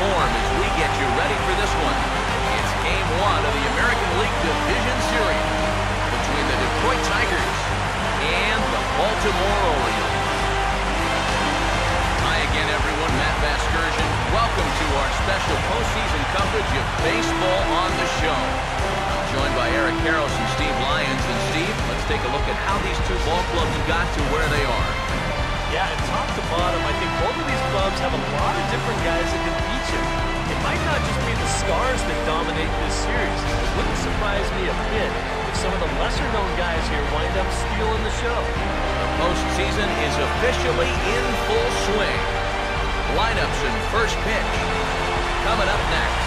form as we get you ready for this one. It's Game 1 of the American League Division Series between the Detroit Tigers and the Baltimore Orioles. Hi again, everyone. Matt Vasgersian. Welcome to our special postseason coverage of baseball on the show. I'm joined by Eric Karros and Steve Lyons. And Steve, let's take a look at how these two ball clubs got to where they are. Yeah, and top to bottom, I think both of these clubs have a lot of different guys that can beat you. It might not just be the stars that dominate this series. It wouldn't surprise me a bit if some of the lesser-known guys here wind up stealing the show. The postseason is officially in full swing. Lineups and first pitch coming up next.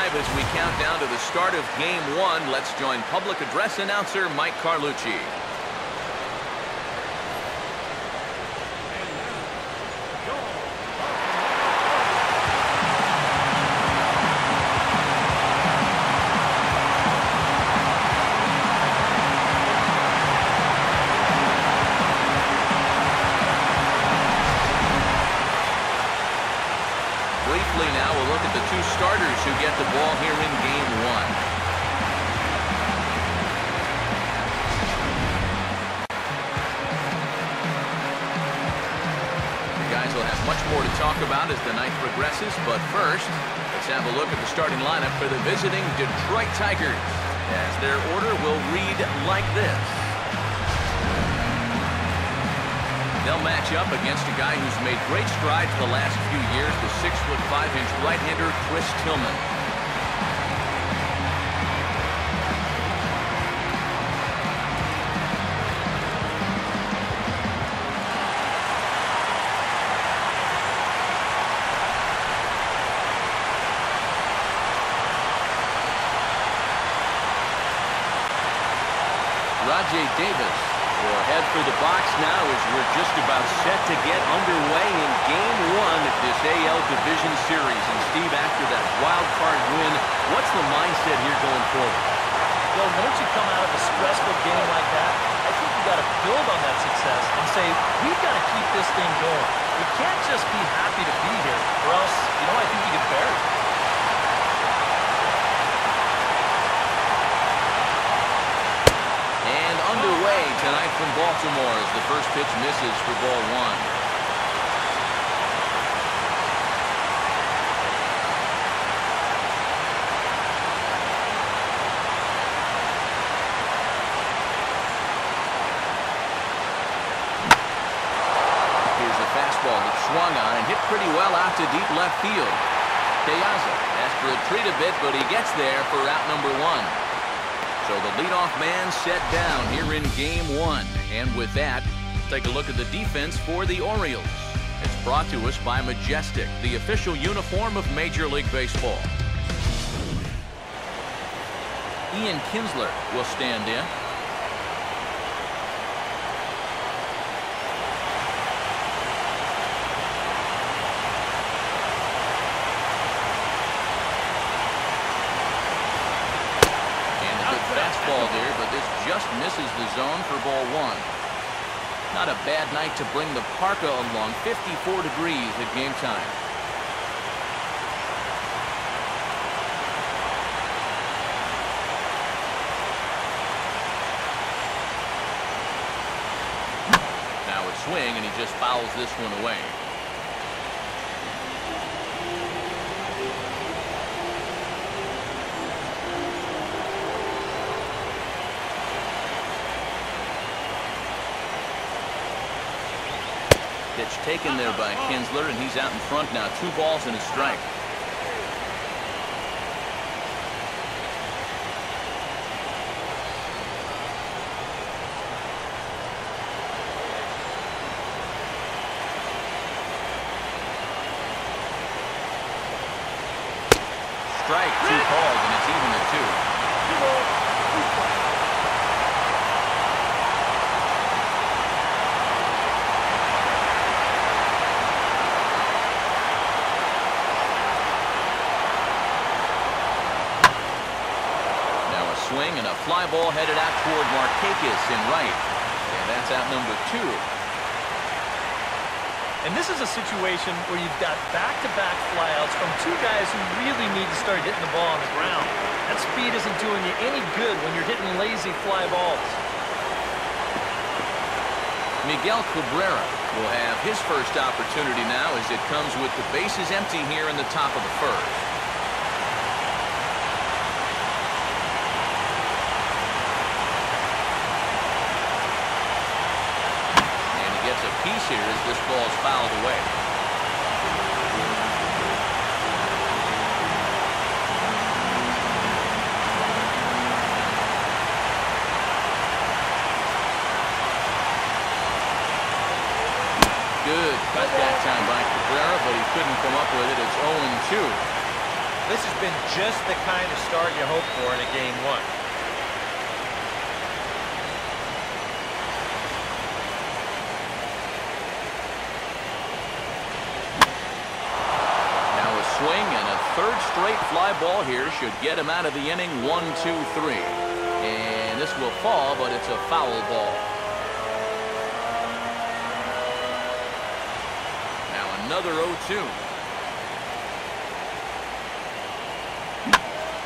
As we count down to the start of Game 1, let's join public address announcer Mike Carlucci. Briefly now, we'll look at the two starters who get the ball here in Game 1. The guys will have much more to talk about as the night progresses, but first, let's have a look at the starting lineup for the visiting Detroit Tigers, as their order will read like this. They'll match up against a guy who's made great strides the last few years, the 6'5" right-hander Chris Tillman. Rajay Davis will head for the box now as we're just about set to get underway in Game 1 of this AL Division Series. And Steve, after that wild card win, what's the mindset here going forward? Well, once you come out of a stressful game like that, I think you got to build on that success and say, we've got to keep this thing going. We can't just be happy to be here, or else, I think we get buried. Underway tonight from Baltimore as the first pitch misses for ball 1. Here's a fastball that swung on and hit pretty well out to deep left field. Piazza has to retreat a bit, but he gets there for out number 1. So the leadoff man set down here in Game 1. And with that, take a look at the defense for the Orioles. It's brought to us by Majestic, the official uniform of Major League Baseball. Ian Kinsler will stand in. Fastball there, but this just misses the zone for ball 1. Not a bad night to bring the parka along. 54 degrees at game time. Now a swing, and he just fouls this one away. Pitch taken there by Kinsler, and he's out in front now. 2 balls and a strike. strike, 2 calls, and it's even at 2. Swing and a fly ball headed out toward Markakis in right. And that's out number 2. And this is a situation where you've got back-to-back flyouts from 2 guys who really need to start hitting the ball on the ground. That speed isn't doing you any good when you're hitting lazy fly balls. Miguel Cabrera will have his first opportunity now as it comes with the bases empty here in the top of the first. Piece here as this ball is fouled away. Good cut that time by Cabrera, but he couldn't come up with it. It's 0-2. This has been just the kind of start you hope for in a game 1. Swing and a third straight fly ball here should get him out of the inning. 1, 2, 3. And this will fall, but it's a foul ball. Now another 0-2.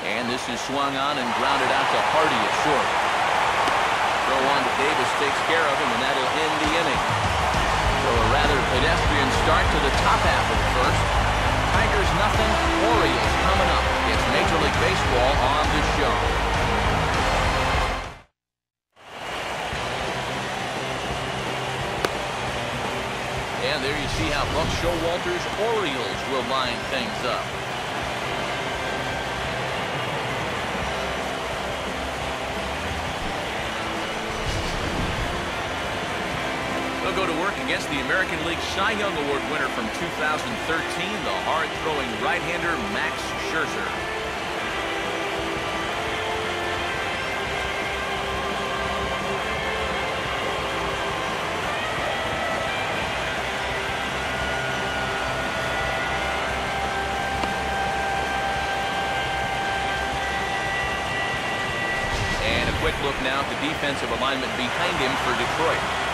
And this is swung on and grounded out to Hardy at short. Throw on to Davis takes care of him, and that'll end the inning. So a rather pedestrian start to the top half of the first. Tigers nothing, Orioles coming up. It's Major League Baseball on the show. And there you see how Buck Showalter's Orioles will line things up. Go to work against the American League Cy Young Award winner from 2013, the hard-throwing right-hander Max Scherzer. And a quick look now at the defensive alignment behind him for Detroit.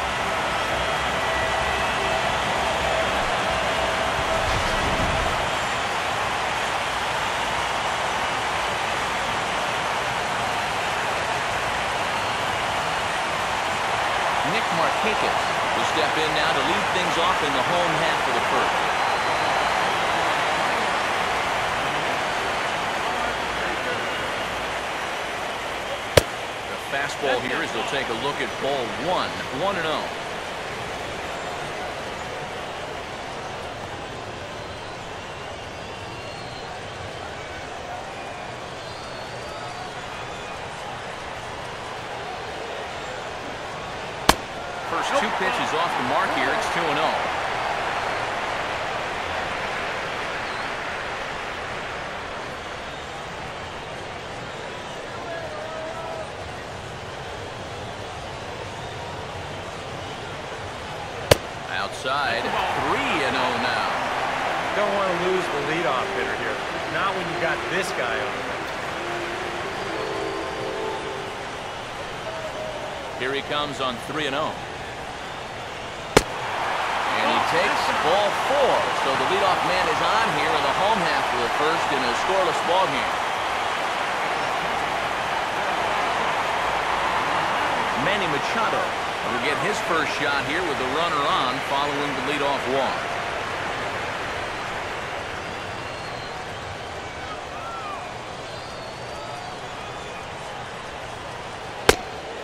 Markakis will step in now to lead things off in the home half of the first. The fastball here as they'll take a look at ball 1, 1-0. First 2 pitches off the mark here. It's 2-0. Outside, 3-0 now. Don't want to lose the leadoff hitter here. Not when you got this guy over there. Here he comes on 3-0. And he takes ball 4. So the leadoff man is on here in the home half of the first in a scoreless ball game. Manny Machado will get his first shot here with the runner on following the leadoff walk.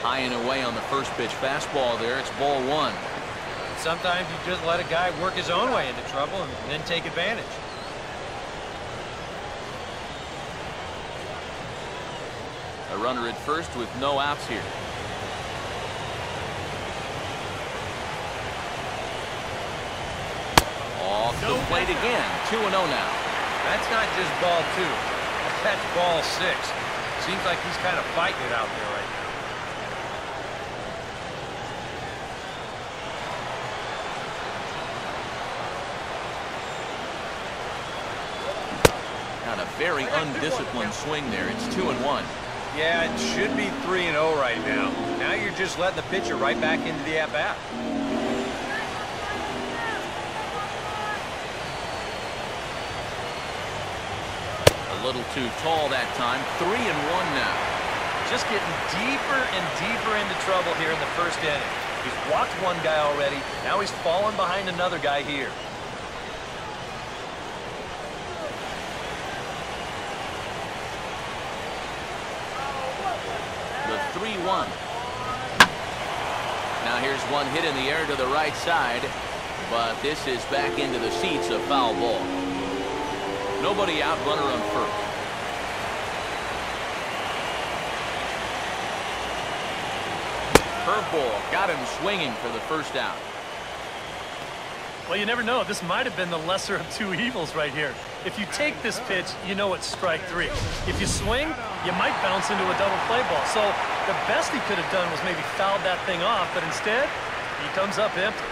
High and away on the first pitch fastball there. It's ball 1. Sometimes you just let a guy work his own way into trouble and then take advantage. A runner at first with no outs here. Off the plate again. 2-0 now. That's not just ball 2. A catch ball 6. Seems like he's kind of fighting it out there right now. Not a very undisciplined swing there. It's 2-1. Yeah, it should be 3-0 right now. Now you're just letting the pitcher right back into the at-bat. A little too tall that time. 3-1 now. Just getting deeper and deeper into trouble here in the first inning. He's walked one guy already. Now he's fallen behind another guy here. The 3-1. Now here's one hit in the air to the right side, but this is back into the seats, a foul ball. Nobody out, runner on first. Curveball got him swinging for the first out. Well, you never know. This might have been the lesser of two evils right here. If you take this pitch, you know it's strike 3. If you swing, you might bounce into a double play ball. So the best he could have done was maybe fouled that thing off, but instead, he comes up empty.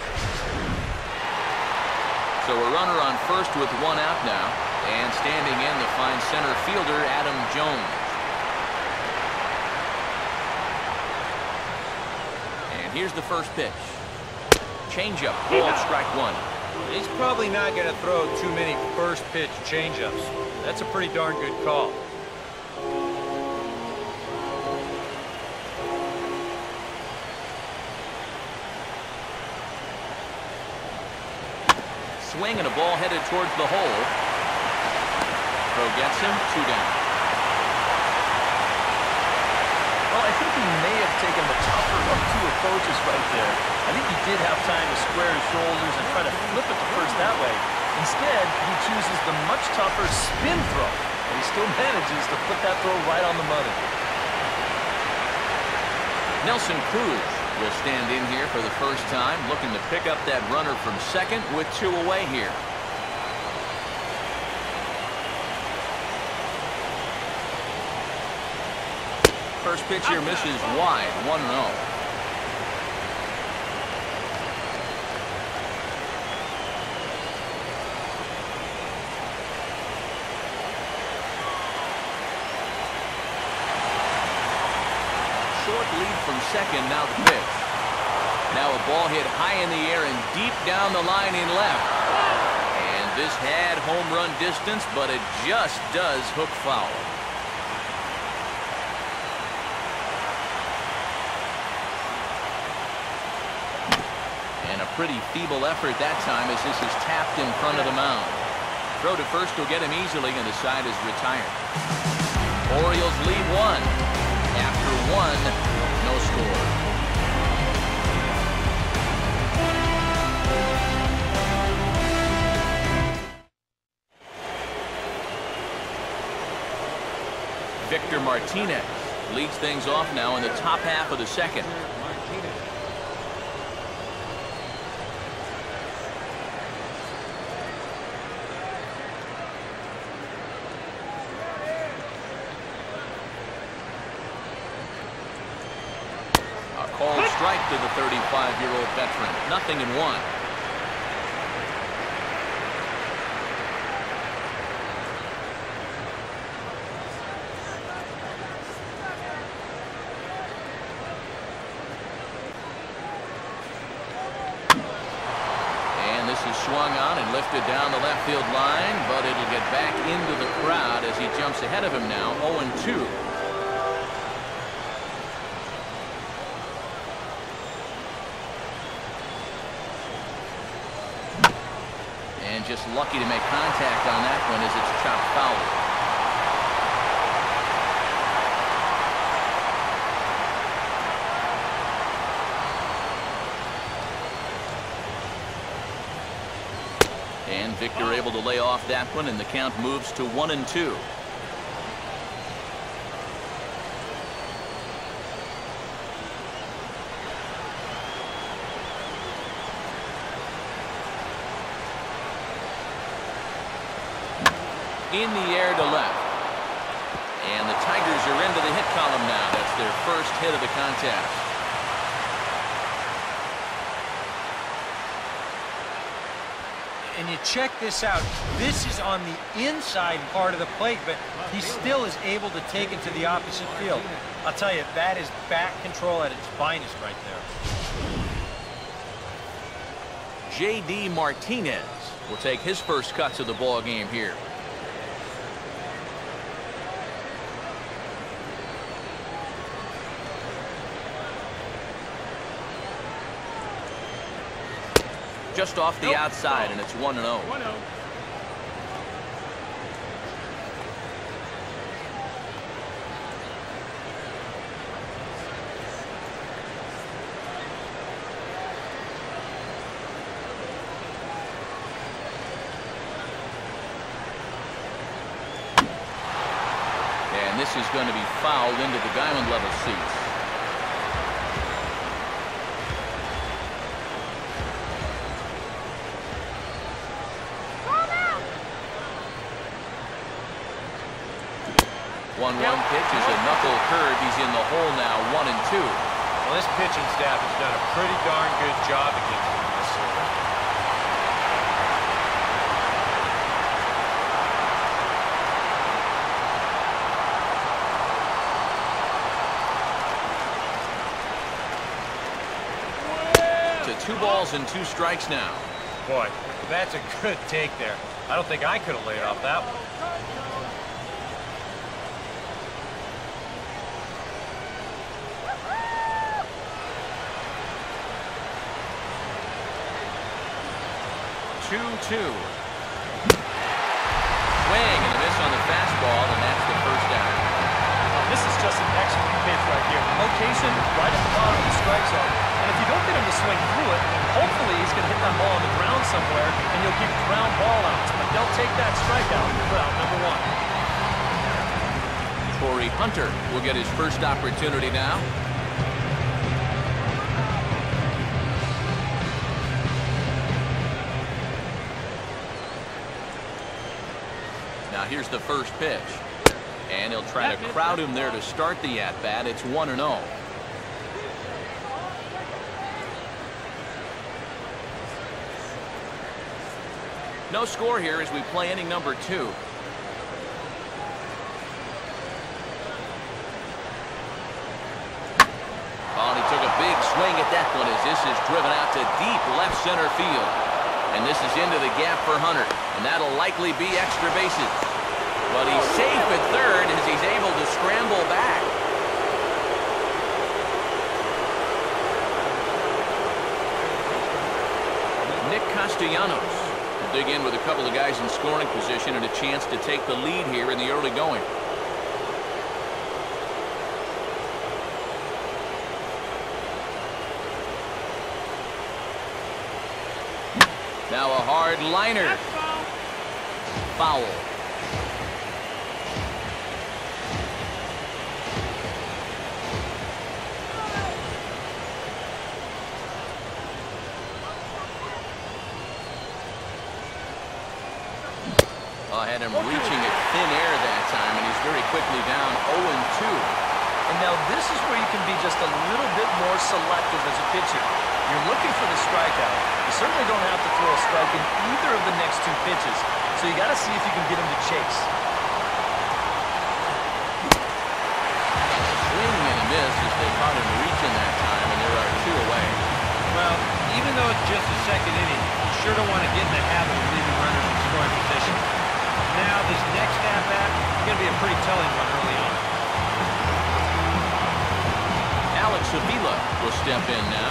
So a runner on first with one out now, and standing in the fine center fielder, Adam Jones. And here's the first pitch. Changeup, ball, strike 1. He's probably not going to throw too many first pitch changeups. That's a pretty darn good call. Swing and a ball headed towards the hole. Throw gets him, 2 down. Well, I think he may have taken the tougher of two approaches right there. I think he did have time to square his shoulders and try to flip it to first that way. Instead, he chooses the much tougher spin throw, and he still manages to put that throw right on the money. Nelson Cruz will stand in here for the first time, looking to pick up that runner from second with 2 away here. First pitch here misses wide, 1-0. Short lead from second, now the pitch. Now a ball hit high in the air and deep down the line in left. And this had home run distance, but it just does hook foul. And a pretty feeble effort that time as this is tapped in front of the mound. Throw to first will get him easily, and the side is retired. Orioles lead 1. After 1, no score. Victor Martinez leads things off now in the top half of the second. Called strike to the 35-year-old veteran. 0-1. And this is swung on and lifted down the left field line, but it'll get back into the crowd as he jumps ahead of him now. 0-2. And just lucky to make contact on that one as it's chopped foul. And Victor able to lay off that one, and the count moves to 1-2. In the air to left. And the Tigers are into the hit column now. That's their first hit of the contest. And you check this out. This is on the inside part of the plate, but he still is able to take it to the opposite field. I'll tell you, that is bat control at its finest right there. J.D. Martinez will take his first cuts of the ball game here. Just off the outside, and it's 1-0. And this is going to be fouled into the diamond level seats. One pitch is a knuckle curve. He's in the hole now, 1-2. Well, this pitching staff has done a pretty darn good job against him this season. To 2 balls and 2 strikes now. Boy, that's a good take there. I don't think I could have laid off that one. Swing and a miss on the fastball, and that's the first out. This is just an excellent pitch right here. Location right at the bottom of the strike zone. And if you don't get him to swing through it, hopefully he's going to hit that ball on the ground somewhere, and you'll get ground ball outs. But they'll take that strikeout for out number 1. Torrey Hunter will get his first opportunity now. Now here's the first pitch. And he'll try to crowd him there to start the at-bat. It's 1-0. No score here as we play inning number 2. Oh, and he took a big swing at that one as this is driven out to deep left center field. And this is into the gap for Hunter. And that'll likely be extra bases. But he's safe at third as he's able to scramble back. Nick Castellanos will dig in with a couple of guys in scoring position and a chance to take the lead here in the early going. Now a hard liner. Foul. Had him reaching at thin air that time, and he's very quickly down 0-2. And now this is where you can be just a little bit more selective as a pitcher. You're looking for the strikeout. You certainly don't have to throw a strike in either of the next 2 pitches, so you got to see if you can get him to chase. Swing and a miss as they caught him reaching that time, and there are 2 away. Well, even though it's just the second inning, you sure don't want to get in the habit of leaving runners in scoring position. Now, this next at-bat is going to be a pretty telling one early on. Alex Avila will step in now.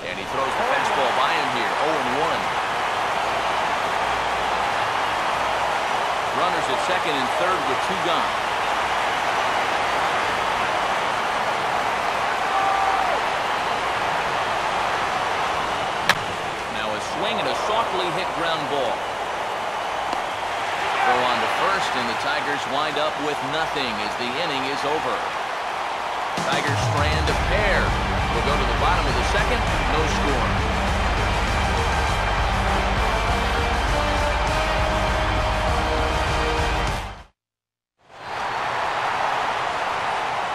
And he throws the fastball by him here, 0-1. Runners at second and third with 2 gone. Now a swing and a softly hit ground ball. Throw on to first, and the Tigers wind up with nothing as the inning is over. Tigers strand a pair. We'll go to the bottom of the second. No score.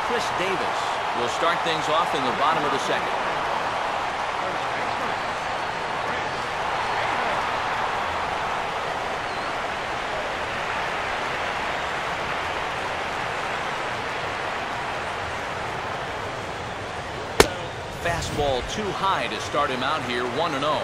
Chris Davis will start things off in the bottom of the second. Fastball too high to start him out here, 1-0.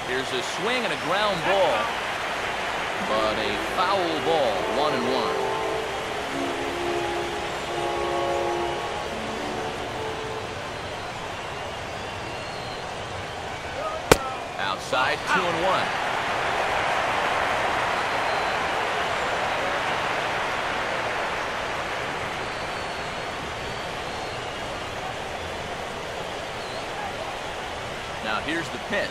Here's a swing and a ground ball, but a foul ball, 1-1. Outside, 2-1. Now here's the pitch.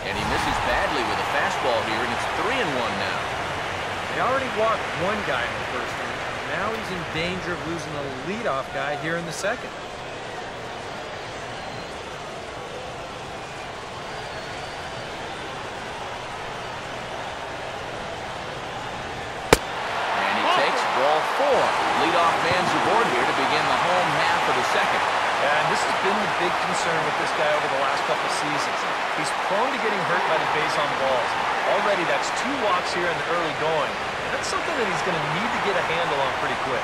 And he misses badly with a fastball here, and it's 3-1 now. They already walked one guy in the first inning. Now he's in danger of losing the leadoff guy here in the second. And he takes ball 4. Leadoff man's aboard here to begin the home half of the second. Yeah, and this has been the big concern with this guy over the last couple seasons. He's prone to getting hurt by the base on balls. Already, that's 2 walks here in the early going. And that's something that he's going to need to get a handle on pretty quick.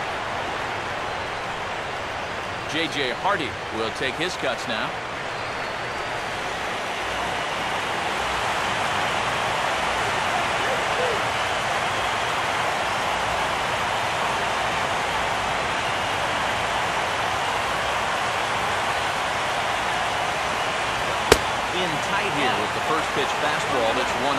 J.J. Hardy will take his cuts now. In tight here with the first pitch fastball that's 1-0.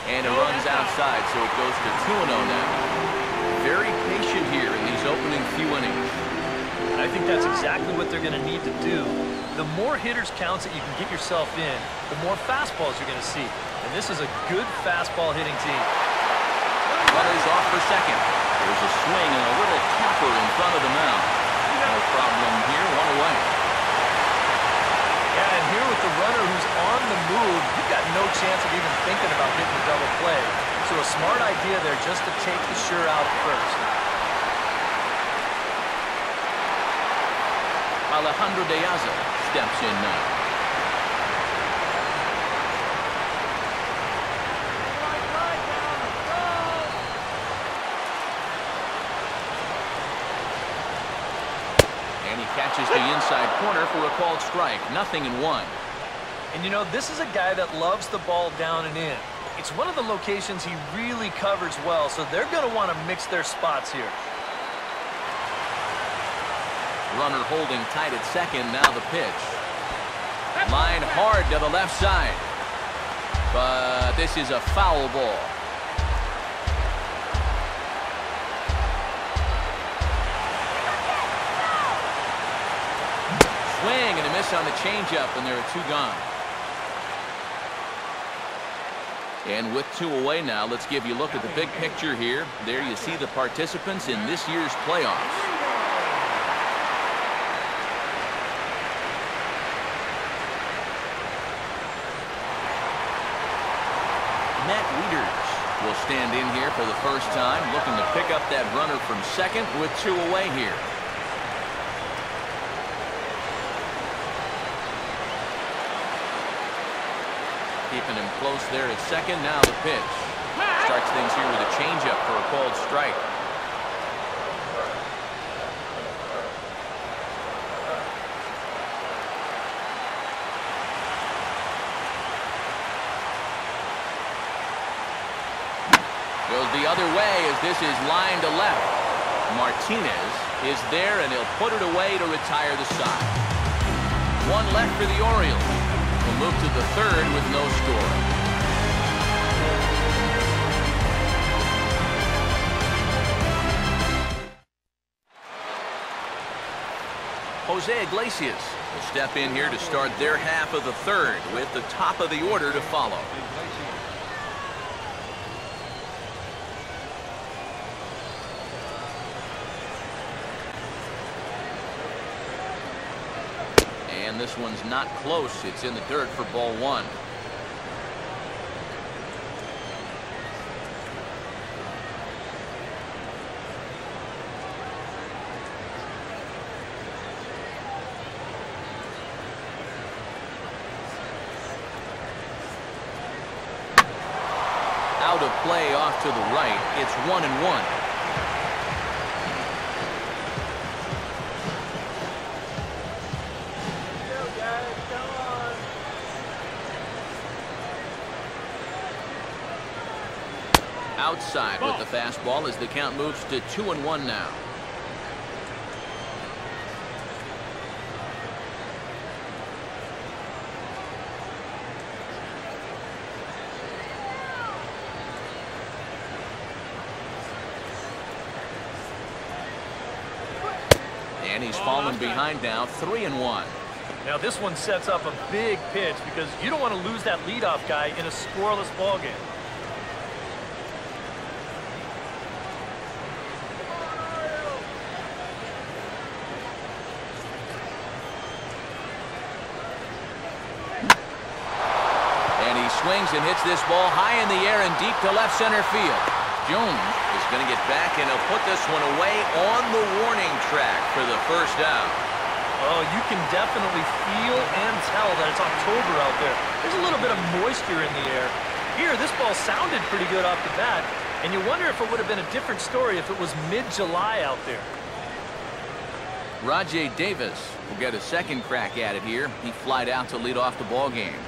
And it runs outside, so it goes to 2-0 now. Very patient here in these opening few innings. I think that's exactly what they're going to need to do. The more hitters counts that you can get yourself in, the more fastballs you're going to see. And this is a good fastball hitting team. Runners off for second. There's a swing and a little tapper in front of the mound. No problem here, 1 away. Yeah, and here with the runner who's on the move, you've got no chance of even thinking about hitting a double play. So a smart idea there just to take the sure out at first. Alejandro De Aza steps in now. And he catches the inside corner for a called strike. 0-1. And you know, this is a guy that loves the ball down and in. It's one of the locations he really covers well, so they're going to want to mix their spots here. Runner holding tight at second, now the pitch. Line hard to the left side. But this is a foul ball. Swing and a miss on the changeup, and there are 2 gone. And with 2 away now, let's give you a look at the big picture here. There you see the participants in this year's playoffs. Matt Wieters will stand in here for the first time, looking to pick up that runner from second with 2 away here. Keeping him close there at second. Now the pitch. Starts things here with a changeup for a called strike. Goes the other way as this is lined to left. Martinez is there, and he'll put it away to retire the side. One left for the Orioles. We'll move to the third with no score. Jose Iglesias will step in here to start their half of the third with the top of the order to follow. And this one's not close. It's in the dirt for ball one. Out of play off to the right. It's 1-1. Outside with the fastball as the count moves to 2-1 now. And he's fallen behind now, 3-1. Now this one sets up a big pitch because you don't want to lose that leadoff guy in a scoreless ball game. Swings and hits this ball high in the air and deep to left center field. Jones is going to get back, and he'll put this one away on the warning track for the first out. Oh, you can definitely feel and tell that it's October out there. There's a little bit of moisture in the air. Here, this ball sounded pretty good off the bat, and you wonder if it would have been a different story if it was mid-July out there. Rajay Davis will get a second crack at it here. He flied out to lead off the ball game.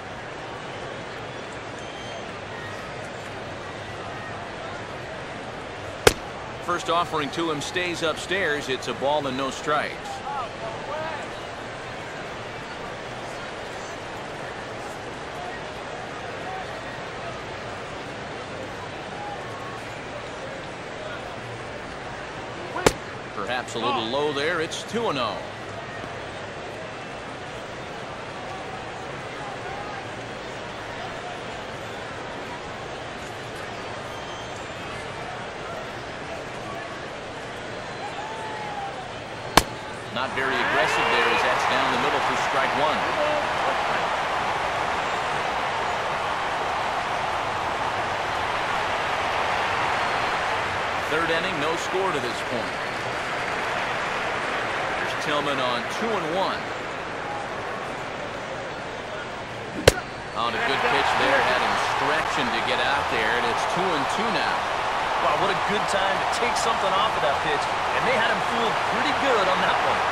First offering to him stays upstairs. It's a ball and no strikes. Perhaps a little low there. It's 2-0. Not very aggressive there as that's down the middle for strike one. Third inning, no score to this point. There's Tillman on 2-1. On a good pitch there, had him stretching to get out there, and it's 2-2 now. Wow, what a good time to take something off of that pitch. And they had him fooled pretty good on that one.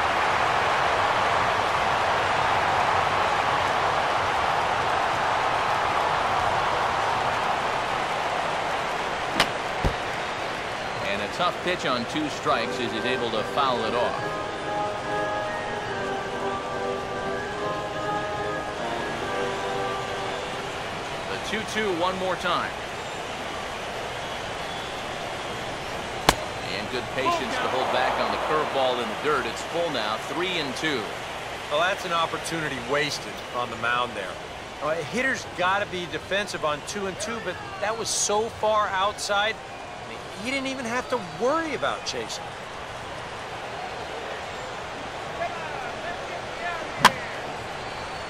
And a tough pitch on 2 strikes as he's able to foul it off. The 2-2 one more time. Good patience to hold back on the curveball in the dirt. It's full now, 3-2. Well, that's an opportunity wasted on the mound there. A hitter's got to be defensive on 2-2, but that was so far outside, he didn't even have to worry about chasing.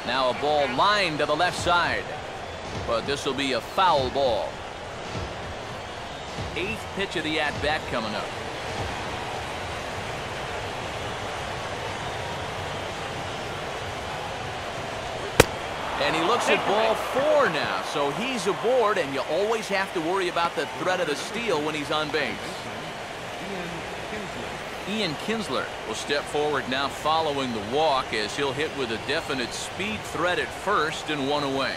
Now a ball lined to the left side, but this will be a foul ball. 8th pitch of the at-bat coming up. And he looks at ball 4 now, so he's aboard, and you always have to worry about the threat of the steal when he's on base. Ian Kinsler will step forward now following the walk as he'll hit with a definite speed threat at first and 1 away.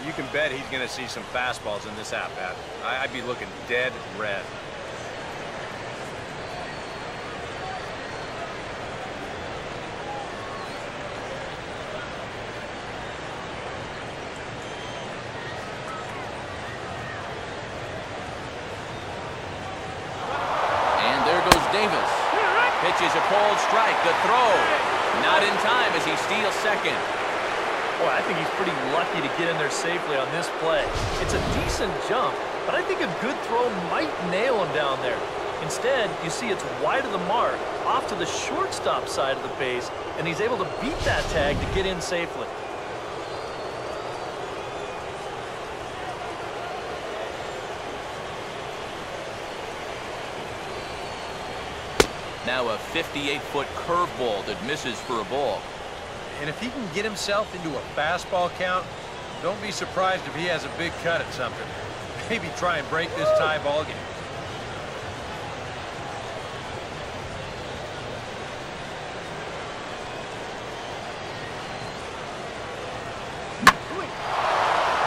you can bet he's going to see some fastballs in this at-bat. I'd be looking dead red. And there goes Davis. Pitches a cold strike. The throw. Not in time as he steals second. Boy, I think he's pretty lucky to get in there safely on this play. It's a decent jump, but I think a good throw might nail him down there. Instead, you see it's wide of the mark, off to the shortstop side of the base, and he's able to beat that tag to get in safely. Now a 58-foot curveball that misses for a ball. And if he can get himself into a fastball count, don't be surprised if he has a big cut at something. Maybe try and break this tie ball game.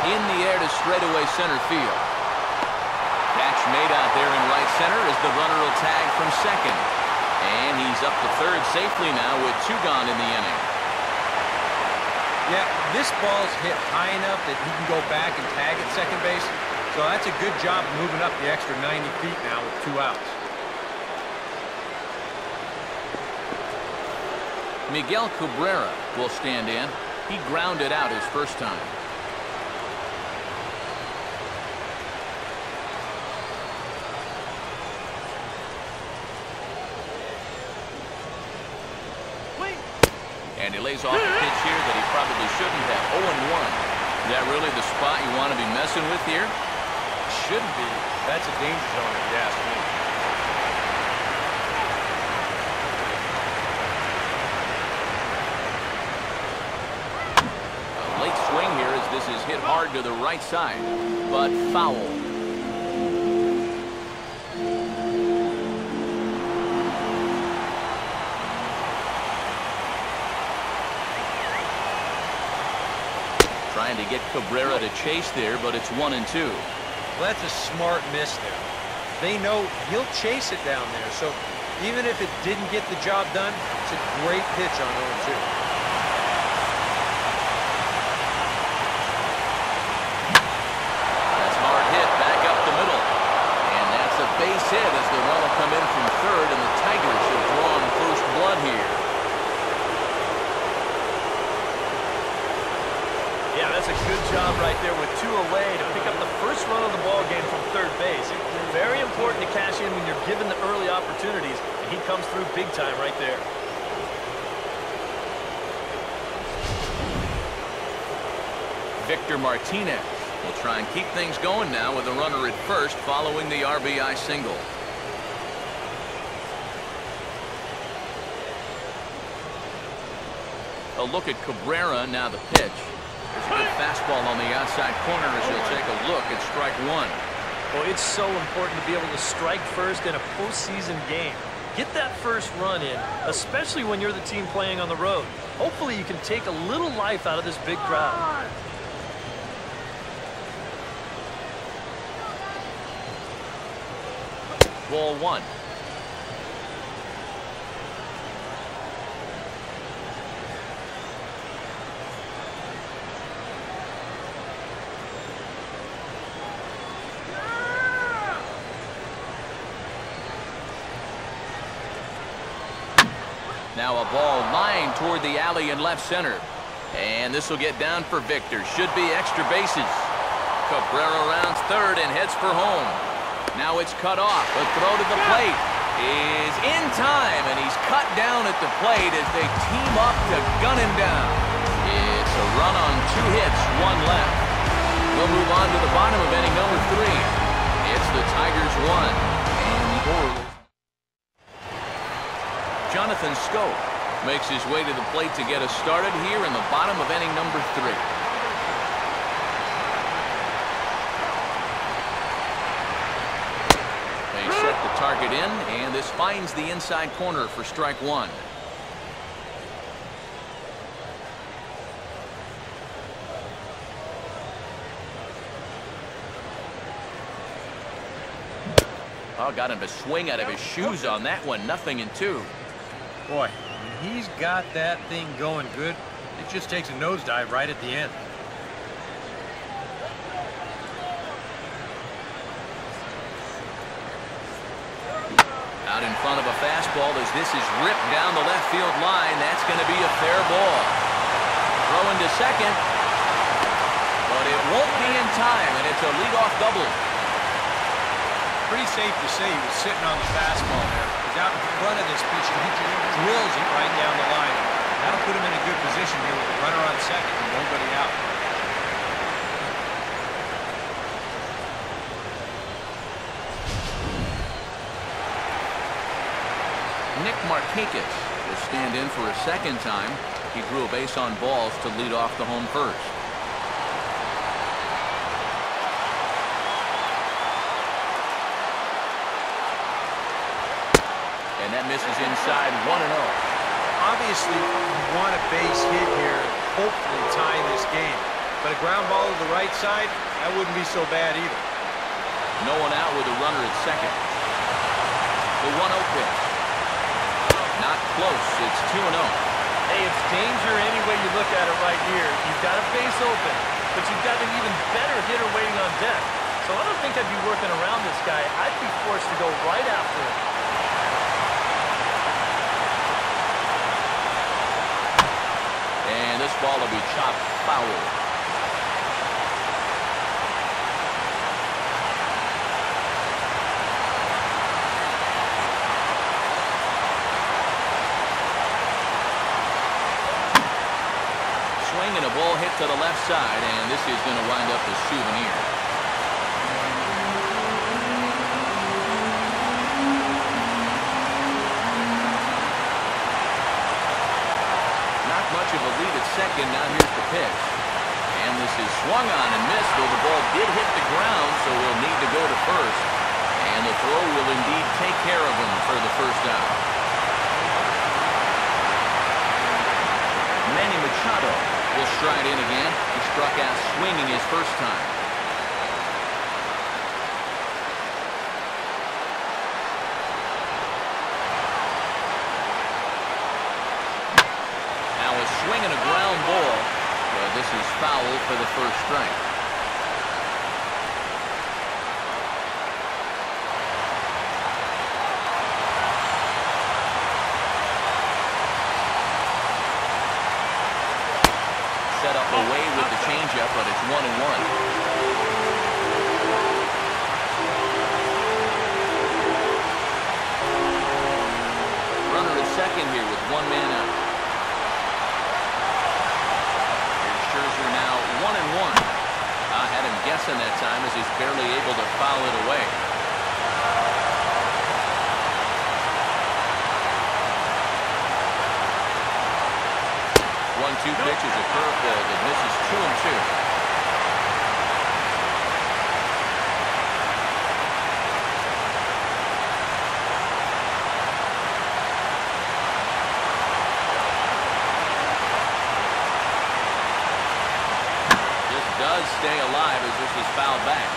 In the air to straightaway center field. Catch made out there in right center as the runner will tag from second. And he's up to third safely now with 2 gone in the inning. Yeah, this ball's hit high enough that he can go back and tag at second base. So that's a good job moving up the extra 90 feet now with 2 outs. Miguel Cabrera will stand in. He grounded out his first time. And he lays off a pitch here that he probably shouldn't have. 0-1. Is that really the spot you want to be messing with here? Shouldn't be. That's a danger zone if you ask me. A late swing here as this is hit hard to the right side, but foul. Trying to get Cabrera to chase there, but it's 1-2. Well, that's a smart miss there. They know he'll chase it down there, so even if it didn't get the job done, it's a great pitch on 0-2. That's hard hit back up the middle. And that's a base hit as the run will come in from third, and the Tigers have drawn first blood here. Yeah, that's a good job right there with 2 away to pick up the first run of the ball game from third base. Very important to cash in when you're given the early opportunities, and he comes through big time right there. Victor Martinez will try and keep things going now with a runner at first following the RBI single. A look at Cabrera, now the pitch. There's a good fastball on the outside corner as he'll take a look at strike 1. Well, it's so important to be able to strike first in a postseason game. Get that first run in, especially when you're the team playing on the road. Hopefully you can take a little life out of this big crowd. Ball 1. Now a ball lined toward the alley in left center. And this will get down for Victor. Should be extra bases. Cabrera rounds third and heads for home. Now it's cut off. A throw to the plate is in time, and he's cut down at the plate as they team up to gun him down. It's a run on 2 hits, 1 left. We'll move on to the bottom of inning number 3. It's the Tigers 1 and the Orioles. Jonathan Scope makes his way to the plate to get us started here in the bottom of inning number 3. They set the target in, and this finds the inside corner for strike 1. Oh, got him to swing out of his shoes on that one. 0-2. Boy, when he's got that thing going good, it just takes a nosedive right at the end. Out in front of a fastball as this is ripped down the left field line. That's going to be a fair ball. Throw into second. But it won't be in time, and it's a leadoff double. Pretty safe to say he was sitting on the fastball there. He's out in front of this pitch, and he just drills it right down the line. That'll put him in a good position here with a runner on second and nobody out. Nick Markakis will stand in for a second time. He drew a base on balls to lead off the home first. And that misses inside 1-0. Obviously, you want a base hit here and hopefully tie this game. But a ground ball to the right side, that wouldn't be so bad either. No one out with a runner at second. The 1-0 pitch. Not close. It's 2-0. Hey, it's danger any way you look at it right here. You've got a base open, but you've got an even better hitter waiting on deck. So I don't think I'd be working around this guy. I'd be forced to go right after him. And this ball will be chopped foul. Swing and a ball hit to the left side, and this is going to wind up the Souvenir. Much of a lead at second. Now here's the pitch. And this is swung on and missed, though the ball did hit the ground, so he'll need to go to first. And the throw will indeed take care of him for the first out. Manny Machado will stride in again. He struck out swinging his first time. Swinging a ground ball, but this is foul for the first strike. Set up away with the changeup, but it's 1-1. Runner at second here with one man out. Now 1-1. I had him guessing that time as he's barely able to foul it away. 1-2 pitch is a curveball that misses 2-2. Does stay alive as this is fouled back.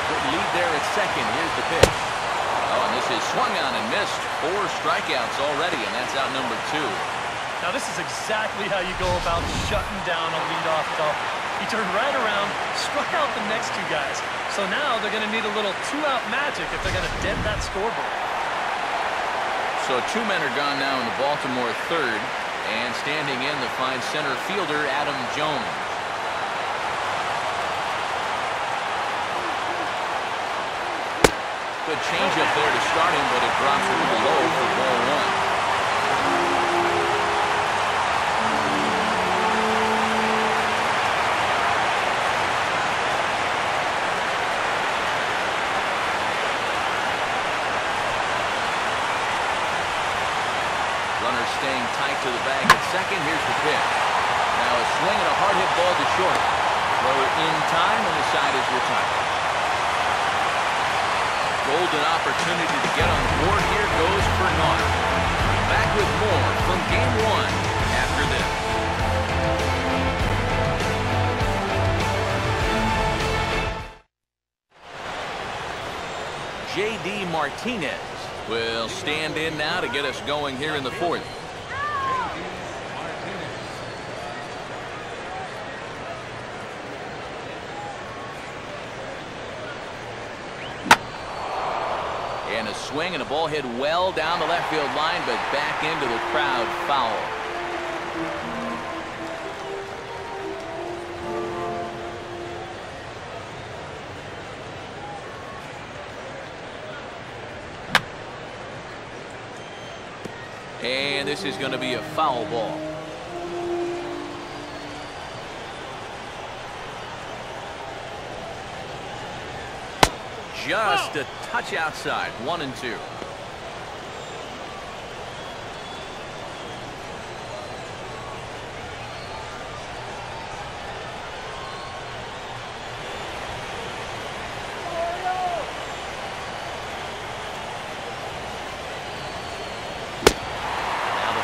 Good lead there at second. Here's the pitch. Oh, and this is swung on and missed. 4 strikeouts already, and that's out number 2. Now this is exactly how you go about shutting down a leadoff double. He turned right around, struck out the next 2 guys. So now they're going to need a little 2-out magic if they're going to dent that scoreboard. So 2 men are gone now in the Baltimore third, and standing in the fine center fielder, Adam Jones. Good changeup there to start him, but it drops a little low for ball 1. Staying tight to the bag at second. Here's the pitch. Now a swing and a hard hit ball to short. Throw in time, and the side is retired. Golden opportunity to get on the board here goes for naught. Back with more from Game 1 after this. Martinez will stand in now to get us going here in the fourth. And a swing, and a ball hit well down the left field line, but back into the crowd, foul. And this is going to be a foul ball. Just a touch outside, 1-2.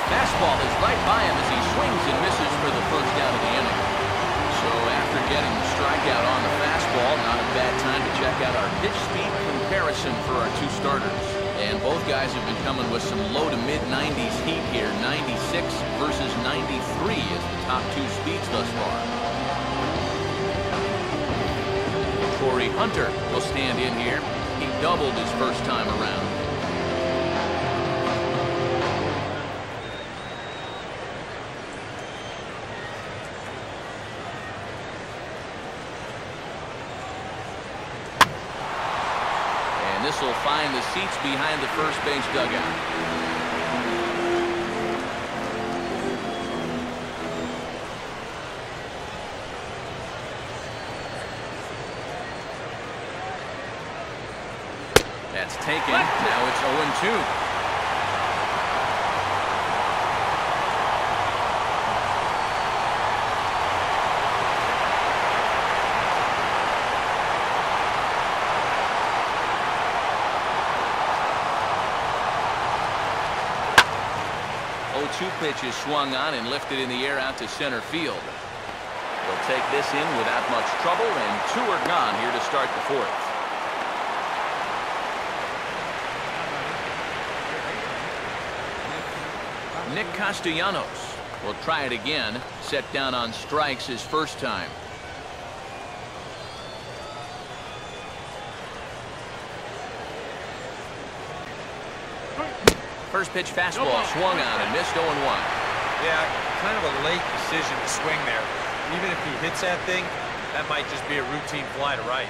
Fastball is right by him as he swings and misses for the first out of the inning. So after getting the strikeout on the fastball, not a bad time to check out our pitch speed comparison for our two starters. And both guys have been coming with some low to mid 90s heat here. 96 versus 93 is the top two speeds thus far. Corey Hunter will stand in here. He doubled his first time around. This will find the seats behind the first base dugout. That's taken. Now it's 0-2. Pitch is swung on and lifted in the air out to center field. They'll take this in without much trouble, and two are gone here to start the fourth. Nick Castellanos will try it again, set down on strikes his first time. First pitch fastball swung on and missed 0-1. Yeah, kind of a late decision to swing there. Even if he hits that thing, that might just be a routine fly to right.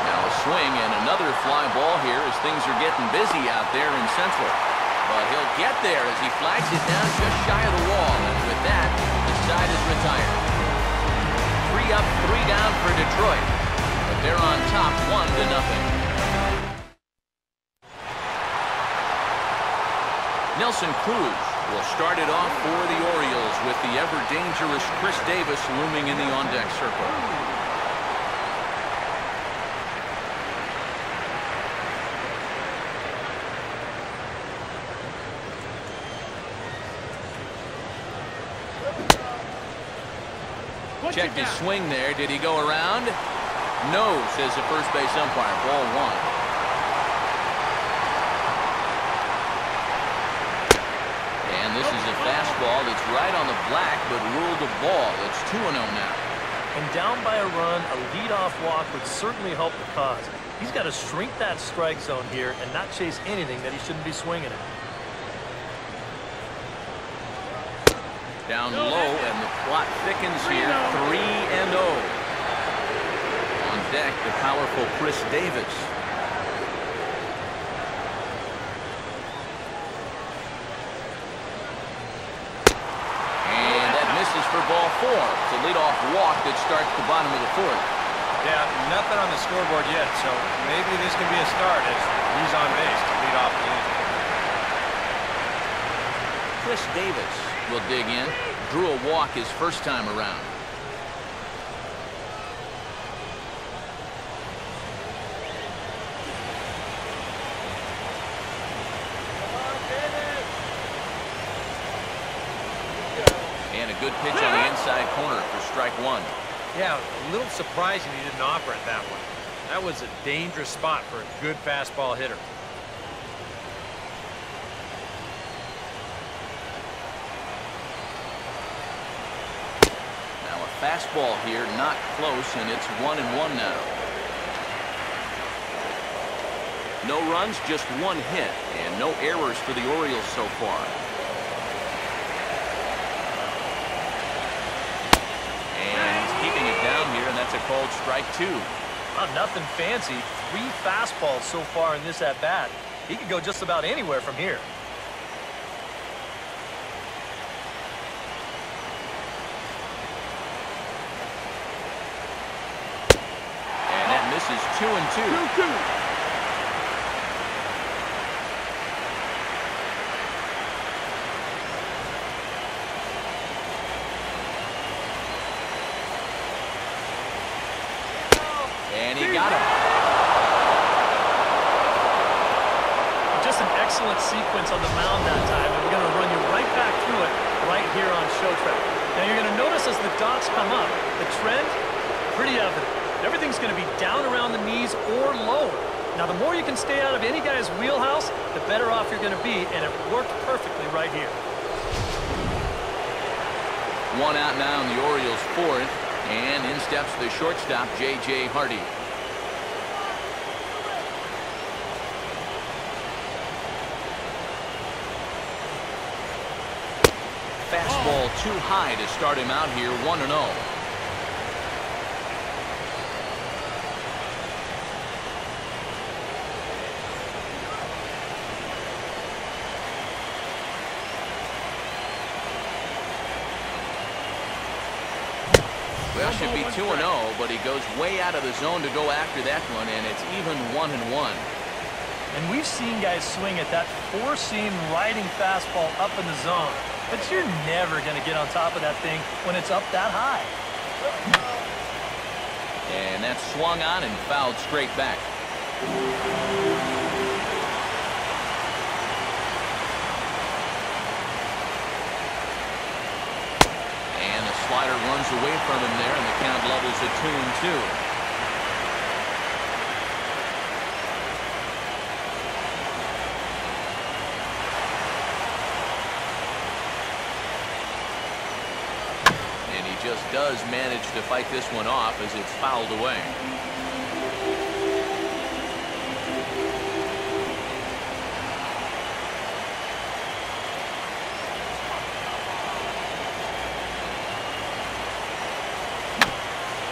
Now a swing and another fly ball here as things are getting busy out there in Central. But he'll get there as he flags it down just shy of the wall. And with that, the side is retired. 3 up, 3 down for Detroit, but they're on top 1-0. Nelson Cruz will start it off for the Orioles with the ever-dangerous Chris Davis looming in the on-deck circle. Checked his swing there. Did he go around? No, says the first base umpire. Ball 1. And this is a fastball that's right on the black, but ruled a ball. It's 2-0 now. And down by a run, a leadoff walk would certainly help the cause. He's got to shrink that strike zone here and not chase anything that he shouldn't be swinging at. Down low, and the plot thickens here. 3-0. On deck, the powerful Chris Davis. And that misses for ball 4. It's a leadoff walk that starts the bottom of the fourth. Yeah, nothing on the scoreboard yet, so maybe this can be a start as he's on base to lead off the inning. Chris Davis will dig in. Drew a walk his first time around. And a good pitch on the inside. inside corner for strike one. Yeah, a little surprising he didn't offer it that one. That was a dangerous spot for a good fastball hitter. Now a fastball here, not close, and it's 1-1 now. No runs, just one hit, and no errors for the Orioles so far. And he's keeping it down here, and that's a called strike two. Nothing fancy. 3 fastballs so far in this at-bat. He could go just about anywhere from here. And that misses 2-2. 2-2. And he got him. Just an excellent sequence on the mound that time, and we're going to run you right back through it right here on Show Track. Now you're going to notice as the dots come up, the trend, pretty evident. Everything's going to be down around the knees or lower. Now the more you can stay out of any guy's wheelhouse, the better off you're going to be, and it worked perfectly right here. One out now in the Orioles' fourth, and in steps the shortstop, J.J. Hardy. Fastball too high to start him out here, 1-0. Well, should be 2-0, but he goes way out of the zone to go after that one, and it's even 1-1. And we've seen guys swing at that four-seam riding fastball up in the zone, but you're never going to get on top of that thing when it's up that high. And that's swung on and fouled straight back. And the slider runs away from him there, and the count levels at 2-2. Just does manage to fight this one off as it's fouled away.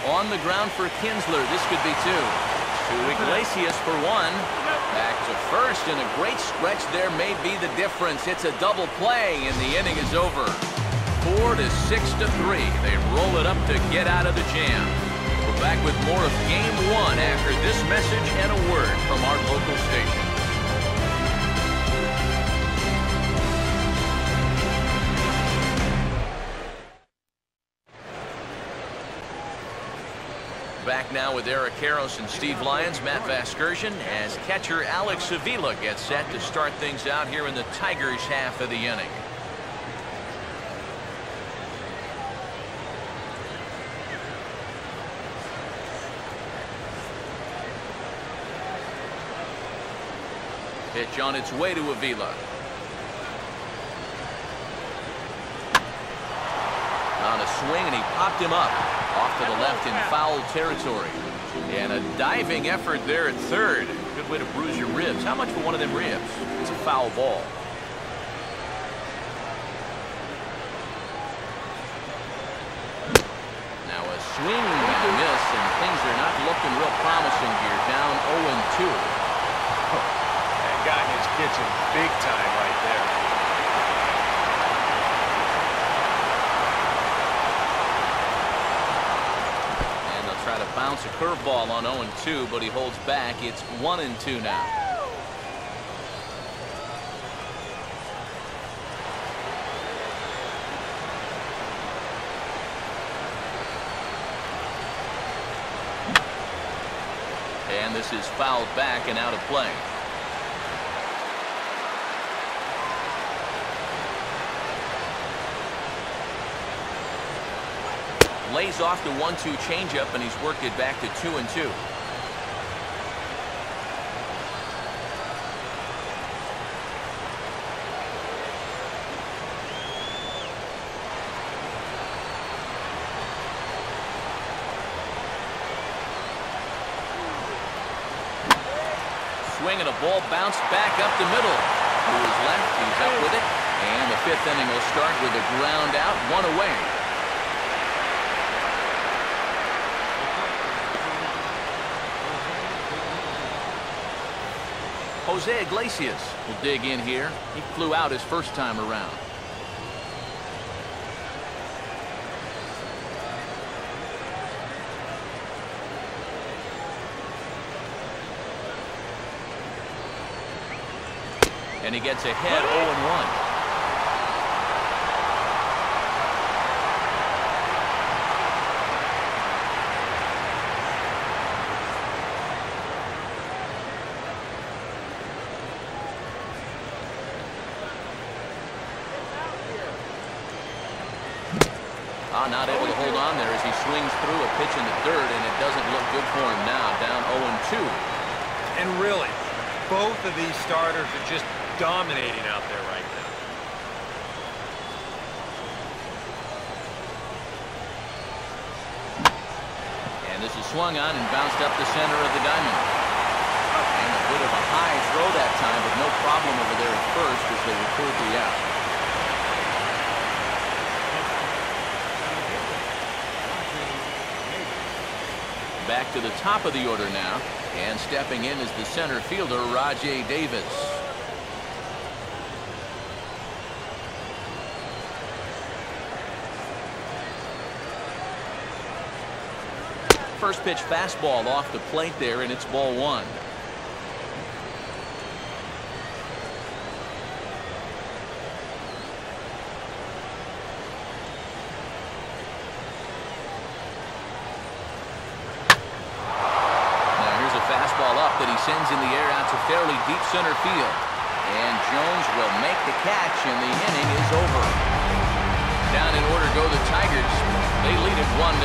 On the ground for Kinsler. This could be two. To Iglesias for one. Back to first, and a great stretch there may be the difference. It's a double play, and the inning is over. 4-6-3. They roll it up to get out of the jam. We're back with more of Game 1 after this message and a word from our local station. Back now with Eric Karros and Steve Lyons, Matt Vasgersian, as catcher Alex Avila gets set to start things out here in the Tigers' half of the inning. Pitch on its way to Avila. On a swing, and he popped him up off to the left in foul territory. And a diving effort there at third. Good way to bruise your ribs. How much for one of them ribs? It's a foul ball. Now a swing and a miss, and things are not looking real promising here. Down 0-2. Got in his kitchen big time right there. And they'll try to bounce a curveball on 0-2, but he holds back. It's 1-2 now. And this is fouled back and out of play. Lays off the 1-2 changeup, and he's worked it back to 2-2. Swing and a ball bounced back up the middle. To his left, he's up with it. And the 5th inning will start with a ground out, 1 away. Jose Iglesias will dig in here. He flew out his first time around. And he gets ahead 0-1. Not able to hold on there as he swings through a pitch in the dirt, and it doesn't look good for him now, down 0-2. And really, both of these starters are just dominating out there right now. And this is swung on and bounced up the center of the diamond. And a bit of a high throw that time, but no problem over there at first as they record the out. Back to the top of the order now, and stepping in is the center fielder, Rajai Davis. First pitch fastball off the plate there, and it's ball 1. That he sends in the air out to fairly deep center field. And Jones will make the catch, and the inning is over. Down in order go the Tigers. They lead it 1-0.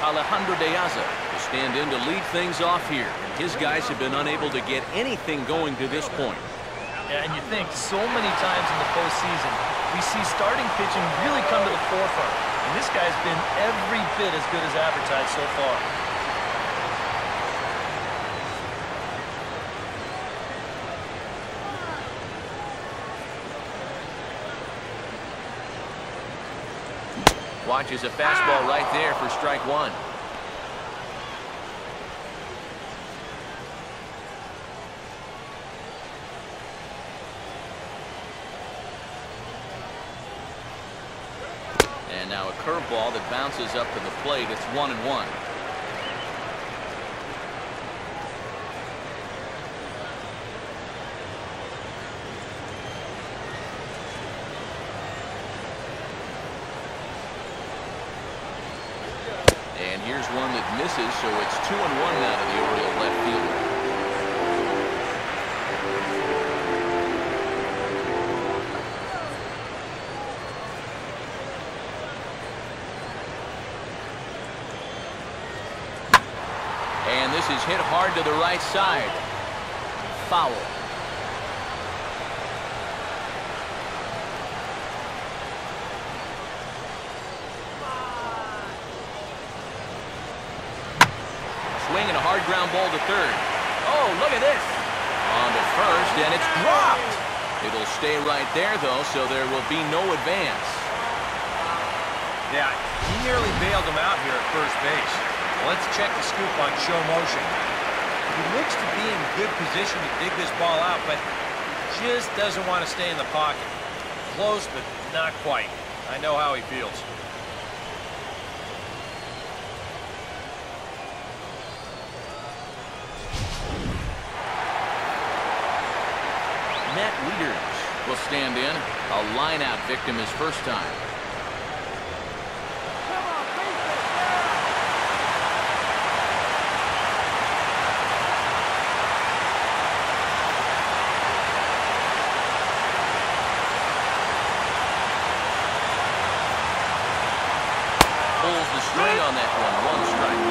Alejandro De Aza will stand in to lead things off here. And his guys have been unable to get anything going to this point. Yeah, and you think so many times in the postseason, we see starting pitching really come to the forefront. And this guy's been every bit as good as advertised so far. Watches a fastball right there for strike 1. And now a curveball that bounces up to the plate. It's 1-1. And here's one that misses, so it's 2-1 now to the Oriole left fielder. And this is hit hard to the right side. Foul. Swing and a hard ground ball to third. Oh, look at this. On to first, and it's dropped. It'll stay right there, though, so there will be no advance. Yeah, he nearly bailed him out here at first base. Let's check the scoop on show motion. He looks to be in good position to dig this ball out, but just doesn't want to stay in the pocket. Close, but not quite. I know how he feels. Matt Wieters will stand in. A line-out victim his first time. swing on that one. One strike.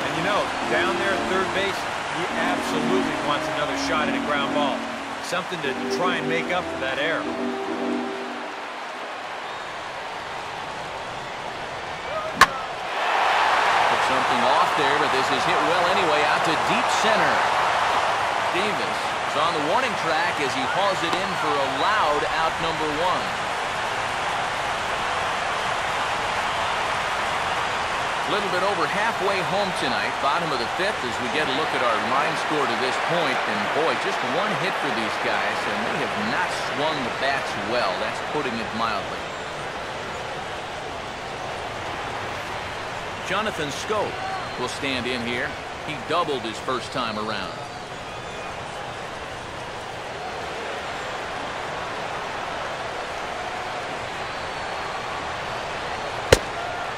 And you know, down there at third base, he absolutely wants another shot at a ground ball. Something to try and make up for that error. Took something off there, but this is hit well anyway, out to deep center. Davis is on the warning track as he hauls it in for a loud out number one. A little bit over halfway home tonight, bottom of the fifth, as we get a look at our line score to this point. And boy, just one hit for these guys, and they have not swung the bats well. That's putting it mildly. Jonathan Scope will stand in here. He doubled his first time around.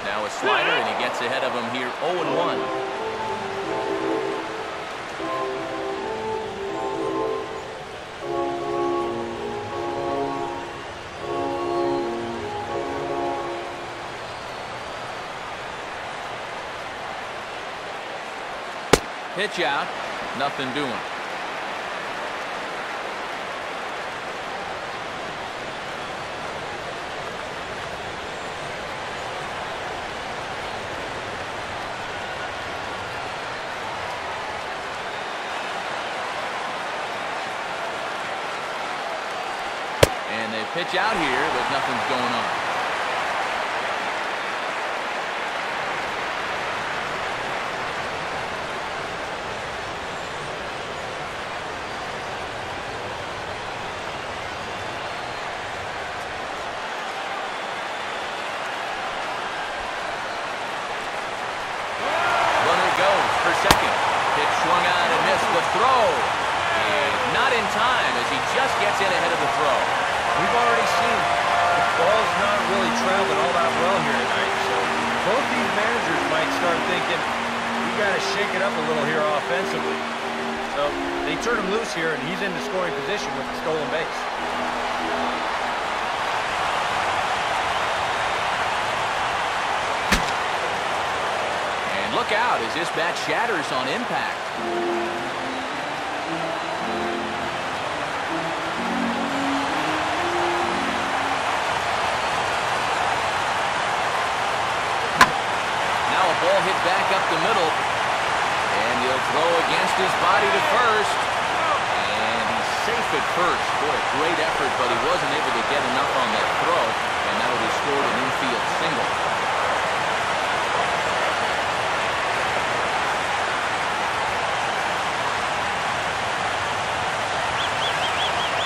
Now a slider, and he gets ahead of him here, 0-1. Pitch out, nothing doing. And they pitch out here, but nothing's going on. Second. Pitch swung on and missed. The throw is not in time as he just gets in ahead of the throw. We've already seen the ball's not really traveling all that well here tonight. So both these managers might start thinking, we got to shake it up a little here offensively. So they turn him loose here, and he's into scoring position with the stolen base. Look out as this bat shatters on impact. Now a ball hit back up the middle. And he'll throw against his body to first. And he's safe at first. Boy, a great effort, but he wasn't able to get enough on that throw. And that'll be scored an infield single.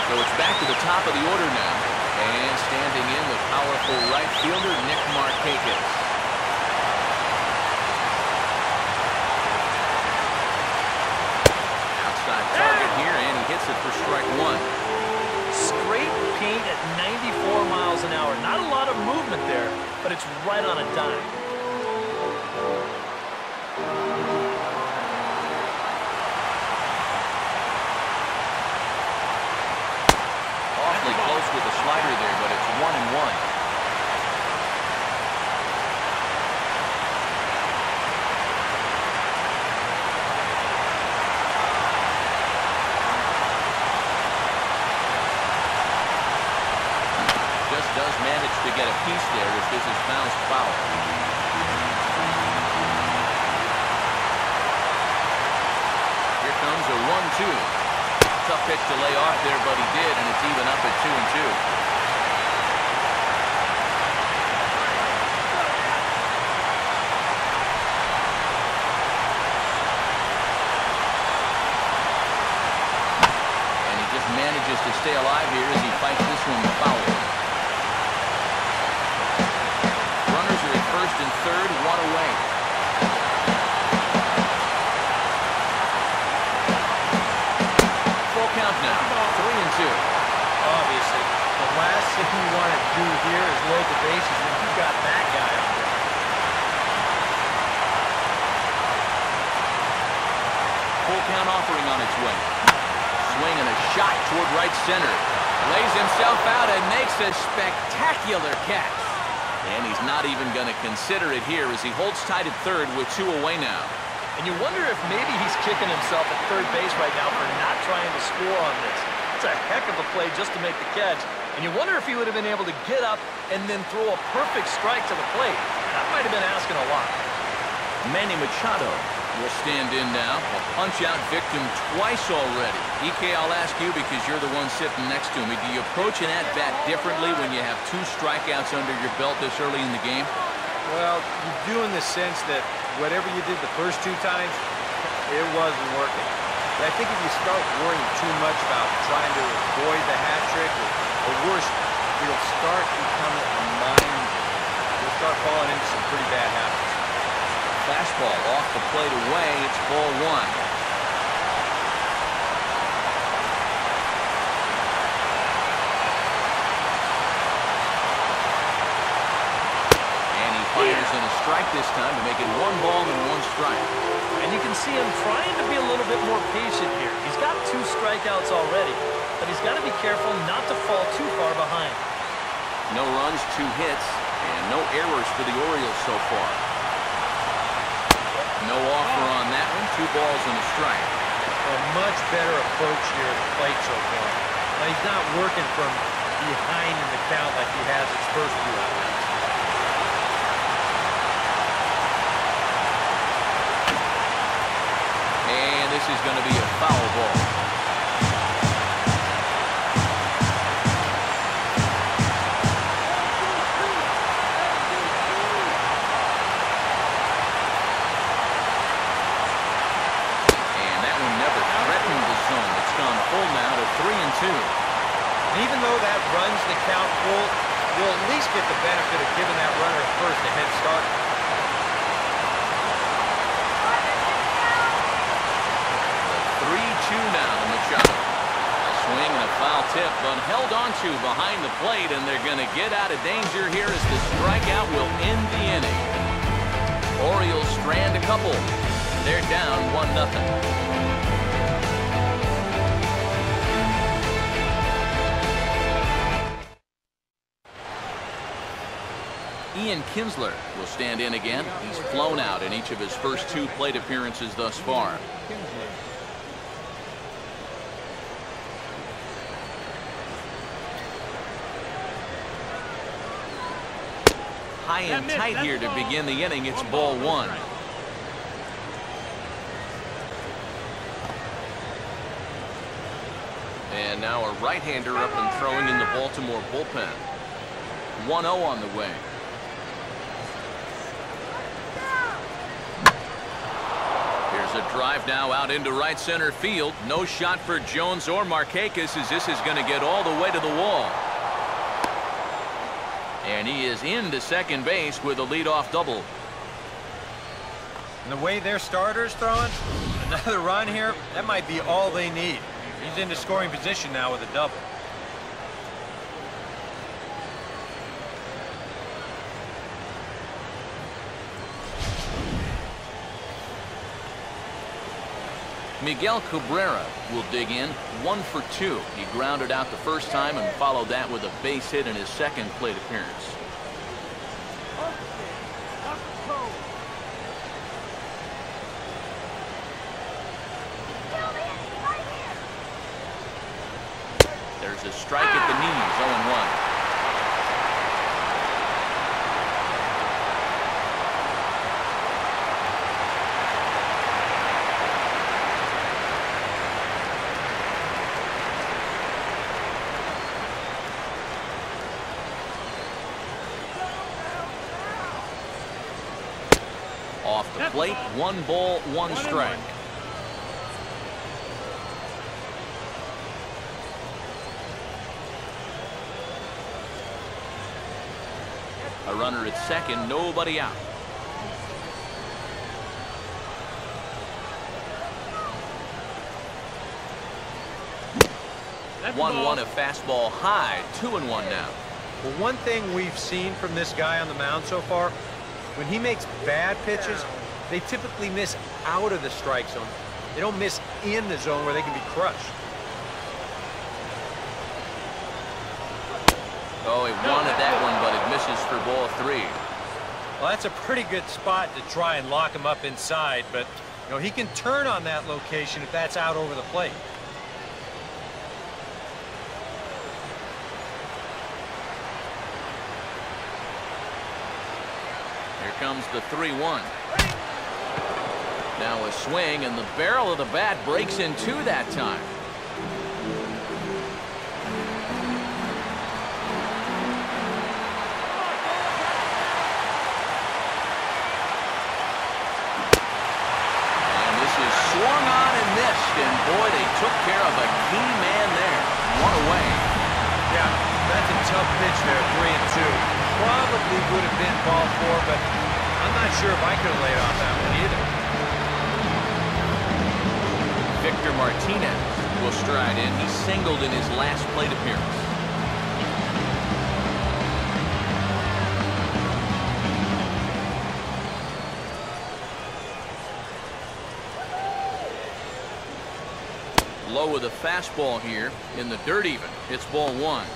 So it's back to the top of the order now. And standing in the powerful right fielder, Nick Markakis. Outside target here, and he hits it for strike one. Straight paint at 94 miles an hour. Not a lot of movement there, but it's right on a dime. Close with the slider there, but it's 1-1. Just does manage to get a piece there as this is bounced foul. Here comes a 1-2. Tough pitch to lay off there, but he did, and it's even up at 2-2. And he just manages to stay alive here as he fights this one foul. Runners are at first and third, one away. Count now, 3-2. Obviously, the last thing you want to do here is load the bases when you got that guy on there. Full count offering on its way. Swing and a shot toward right center. Lays himself out and makes a spectacular catch. And he's not even going to consider it here as he holds tight at third with 2 away now. And you wonder if maybe he's kicking himself at third base right now for not trying to score on this. It's a heck of a play just to make the catch. And you wonder if he would have been able to get up and then throw a perfect strike to the plate. That might have been asking a lot. Manny Machado will stand in now. A punch-out victim twice already. EK, I'll ask you because you're the one sitting next to me. Do you approach an at-bat differently when you have 2 strikeouts under your belt this early in the game? Well, you do in the sense that whatever you did the first 2 times, it wasn't working. But I think if you start worrying too much about trying to avoid the hat trick, or worse, you'll start becoming a mind. You'll start falling into some pretty bad habits. Fastball off the plate away. It's ball 1. Fires in a strike this time to make it 1 ball and 1 strike. And you can see him trying to be a little bit more patient here. He's got 2 strikeouts already, but he's got to be careful not to fall too far behind. No runs, 2 hits, and no errors for the Orioles so far. No offer on that one. 2 balls and a strike. A much better approach here at the plate so far. Now, he's not working from behind in the count like he has his first 2 outs. And this is going to be a foul ball. And that one never threatened the zone. It's gone full now to 3-2. And even though that runs the count full, you'll at least get the benefit of giving that runner at first a head start. 3-2 now to Machado. A swing and a foul tip, but held onto behind the plate, and they're going to get out of danger here as the strikeout will end the inning. Orioles strand a couple. They're down 1-0. Ian Kinsler will stand in again. He's flown out in each of his first 2 plate appearances thus far. High and tight here to begin the inning. It's ball 1. And now a right-hander up and throwing in the Baltimore bullpen. 1-0 on the way. Here's a drive now out into right center field. No shot for Jones or Markakis as this is going to get all the way to the wall. And he is into second base with a leadoff double. And the way their starter's throwing, another run here, that might be all they need. He's into scoring position now with a double. Miguel Cabrera will dig in, 1 for 2. He grounded out the first time and followed that with a base hit in his second plate appearance. There's a strike at the knees, 0-1. Off the plate, 1 ball, 1 strike. A runner at second, nobody out. 1-1, a fastball high, 2-1 now. Well, one thing we've seen from this guy on the mound so far, when he makes bad pitches, they typically miss out of the strike zone. They don't miss in the zone where they can be crushed. Oh, he wanted that one, but it misses for ball 3. Well, that's a pretty good spot to try and lock him up inside, but you know, he can turn on that location if that's out over the plate. Here comes the 3-1. Now a swing, and the barrel of the bat breaks in two that time. And this is swung on and missed, and boy, they took care of a key man there. One away. Yeah, that's a tough pitch there, 3-2. Probably would have been ball 4, but I'm not sure if I could have laid off that one either. Victor Martinez will stride in. He singled in his last plate appearance. Low with a fastball here in the dirt even. It's ball 1.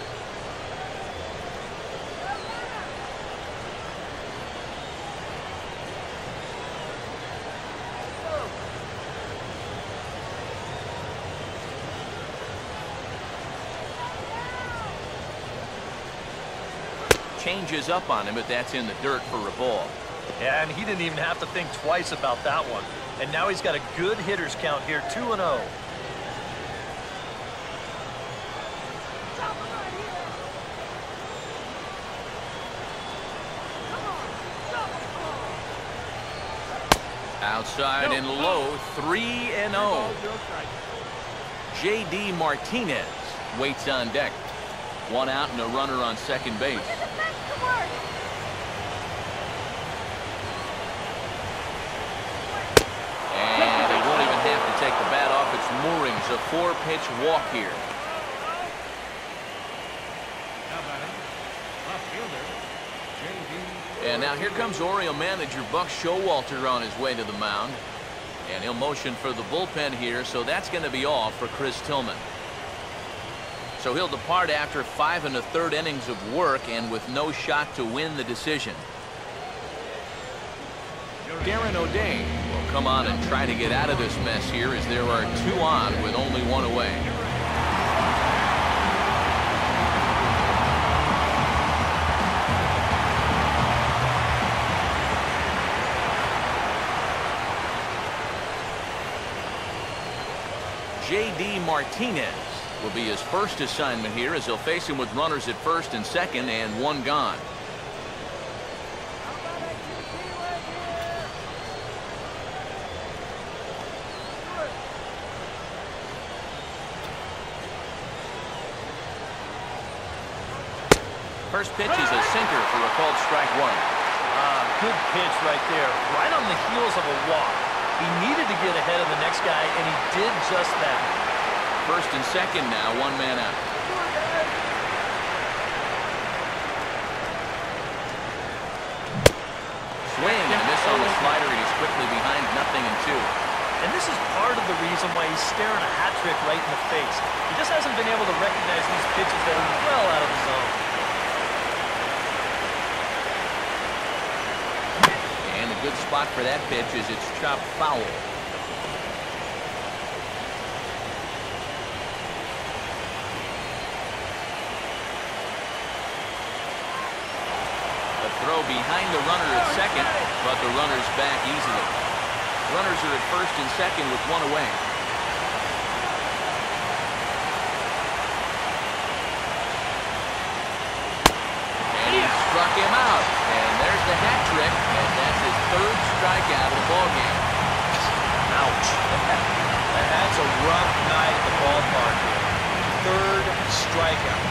Changes up on him, but that's in the dirt for a ball. Yeah, and he didn't even have to think twice about that one. And now he's got a good hitters count here, 2-0. Outside and low, 3-0. J.D. Martinez waits on deck. One out and a runner on second base. And they won't even have to take the bat off its moorings. A 4-pitch walk here. And now here comes Oriole manager Buck Showalter on his way to the mound. And he'll motion for the bullpen here, so that's going to be all for Chris Tillman. So he'll depart after 5 1/3 innings of work and with no shot to win the decision. Darren O'Day will come on and try to get out of this mess here as there are 2 on with only 1 away. J.D. Martinez will be his first assignment here as he'll face him with runners at first and second and 1 gone. First pitch is a sinker for a called strike 1. Good pitch right there, right on the heels of a walk. He needed to get ahead of the next guy, and he did just that. First and second now, 1 man out. Swing and a miss on the slider, and he's quickly behind 0-2. And this is part of the reason why he's staring a hat trick right in the face. He just hasn't been able to recognize these pitches that are well out of the zone. And a good spot for that pitch is it's chopped foul. A throw behind the runner at second, but the runner's back easily. Runners are at first and second with 1 away. And he struck him out. And there's the hat trick, and that's his 3rd strikeout of the ballgame. Ouch. That's a rough night at the ballpark here. 3rd strikeout.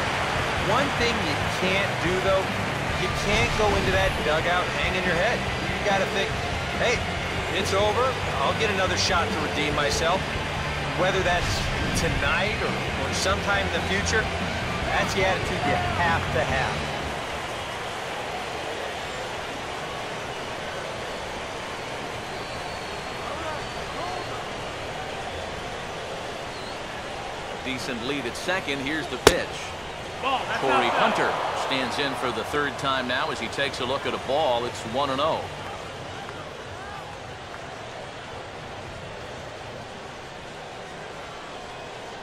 One thing you can't do, though, you can't go into that dugout hanging your head. You got to think, hey, it's over. I'll get another shot to redeem myself. Whether that's tonight or sometime in the future, that's the attitude you have to have. Decent lead at second. Here's the pitch. Corey Hunter stands in for the third time now as he takes a look at a ball. It's 1-0.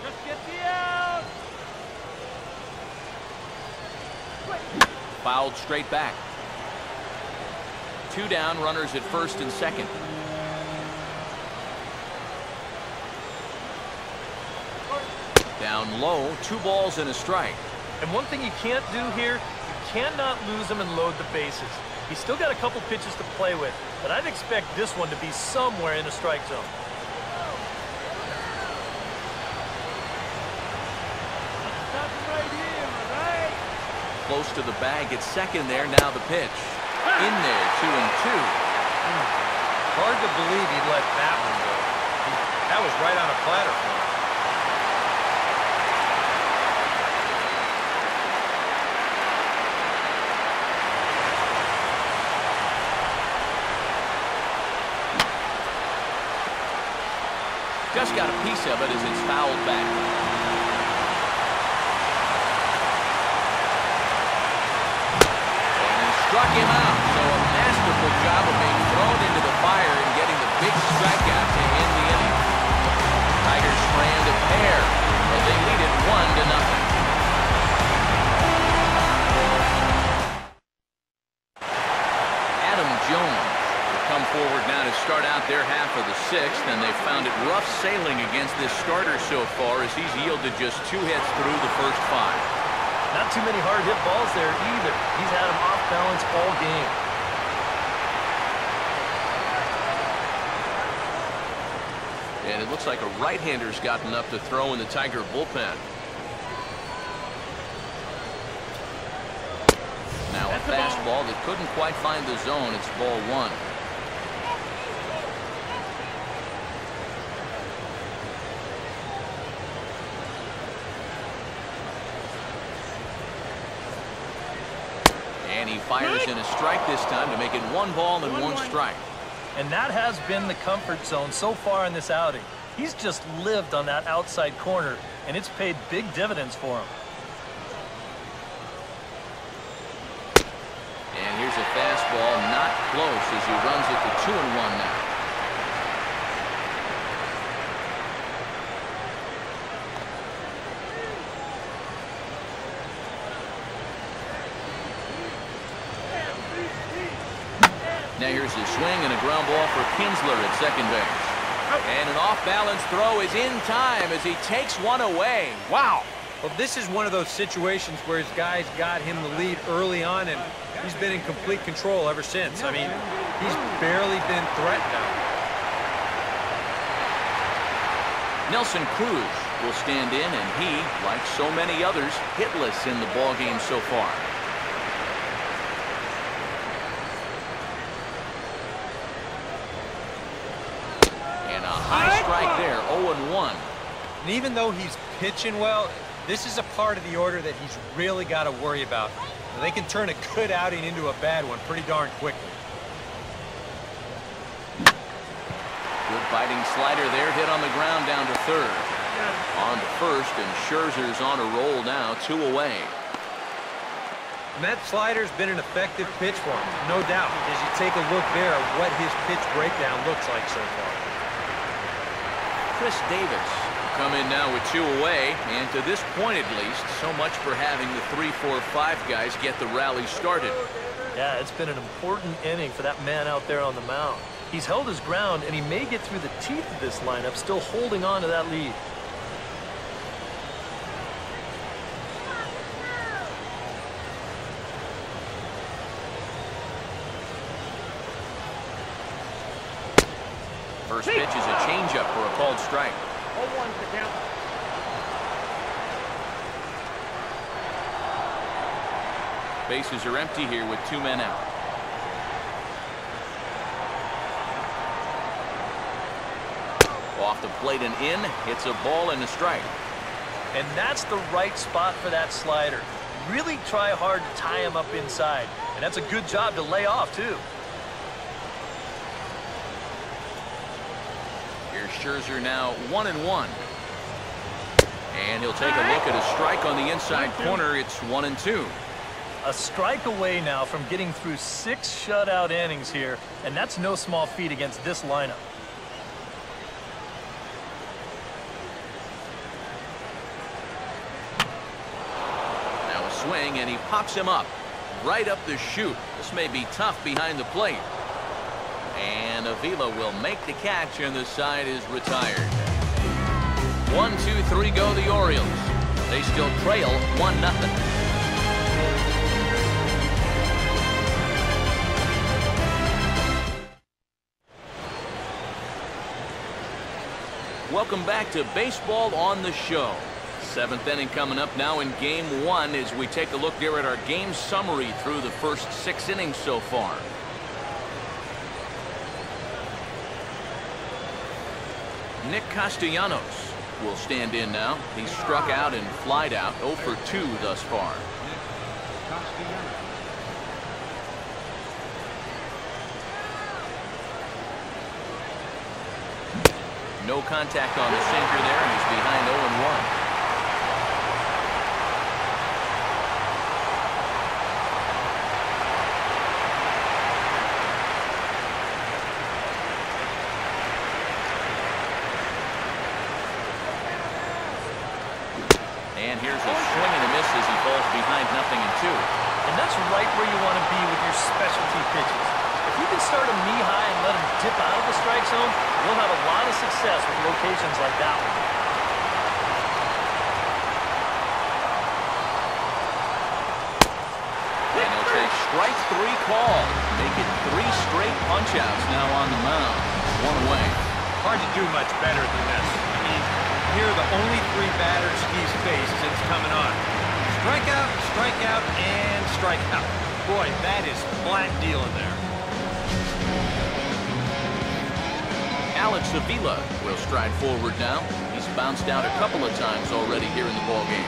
Just get the out. Fouled straight back. 2 down, runners at first and second. Down low, 2 balls and a strike. And one thing you can't do here, you cannot lose him and load the bases. He's still got a couple pitches to play with, but I'd expect this one to be somewhere in the strike zone. Close to the bag at second there. Now the pitch. In there, 2-2. Hard to believe he'd let that one go. That was right on a platter for him. Just got a piece of it as it's fouled back. And he struck him out. So a masterful job of being thrown into the fire and getting the big strikeout to end the inning. Tigers strand a pair, but they lead it 1-0. Adam Jones come forward now to start out their half of the 6th, and they've found it rough sailing against this starter so far as he's yielded just 2 hits through the first 5. Not too many hard hit balls there either. He's had him off balance all game. And it looks like a right-hander's gotten up to throw in the Tiger bullpen. Now a fastball that couldn't quite find the zone. It's ball 1. And he fires in a strike this time to make it 1 ball and 1 strike. And that has been the comfort zone so far in this outing. He's just lived on that outside corner, and it's paid big dividends for him. And here's a fastball, not close as he runs it to 2-1 now. Now here's a swing and a ground ball for Kinsler at second base. And an off-balance throw is in time as he takes one away. Wow. Well, this is one of those situations where his guys got him the lead early on, and he's been in complete control ever since. I mean, he's barely been threatened out. Nelson Cruz will stand in, and he, like so many others, hitless in the ballgame so far. High strike there, 0-1. And even though he's pitching well, this is a part of the order that he's really got to worry about. They can turn a good outing into a bad one pretty darn quickly. Good biting slider there, hit on the ground down to third. On to first, and Scherzer's on a roll now, 2 away. And that slider's been an effective pitch for him, no doubt, as you take a look there at what his pitch breakdown looks like so far. Chris Davis come in now with 2 away, and to this point at least, so much for having the 3, 4, 5 guys get the rally started. Yeah, it's been an important inning for that man out there on the mound. He's held his ground, and he may get through the teeth of this lineup, still holding on to that lead. First pitch is a changeup for a called strike. 0-1 to count. Bases are empty here with 2 men out. Off the plate and in, hits a ball and a strike. And that's the right spot for that slider. Really try hard to tie him up inside. And that's a good job to lay off, too. Here's Scherzer now 1-1. And he'll take a look at a strike on the inside corner. It's 1-2. A strike away now from getting through 6 shutout innings here, and that's no small feat against this lineup. Now a swing, and he pops him up right up the chute. This may be tough behind the plate. And Avila will make the catch, and the side is retired. 1-2-3 go the Orioles. They still trail 1-0. Welcome back to Baseball on the Show. 7th inning coming up now in Game 1 as we take a look here at our game summary through the first 6 innings so far. Nick Castellanos will stand in now. He's struck out and flied out, 0 for 2 thus far. No contact on the sinker there, and he's behind 0-1. And here's a swing and a miss as he falls behind 0-2. And that's right where you want to be with your specialty pitches. If you can start them knee-high and let them dip out of the strike zone, you'll have a lot of success with locations like that one. And he'll take strike 3 call. Make it 3 straight punch-outs now on the mound. 1 away. Hard to do much better than this. I mean, here are the only 3 batters he's faced since coming on. Strikeout, strikeout, and strikeout. Boy, that is flat dealing there. Alex Avila will stride forward now. He's bounced out a couple of times already here in the ballgame.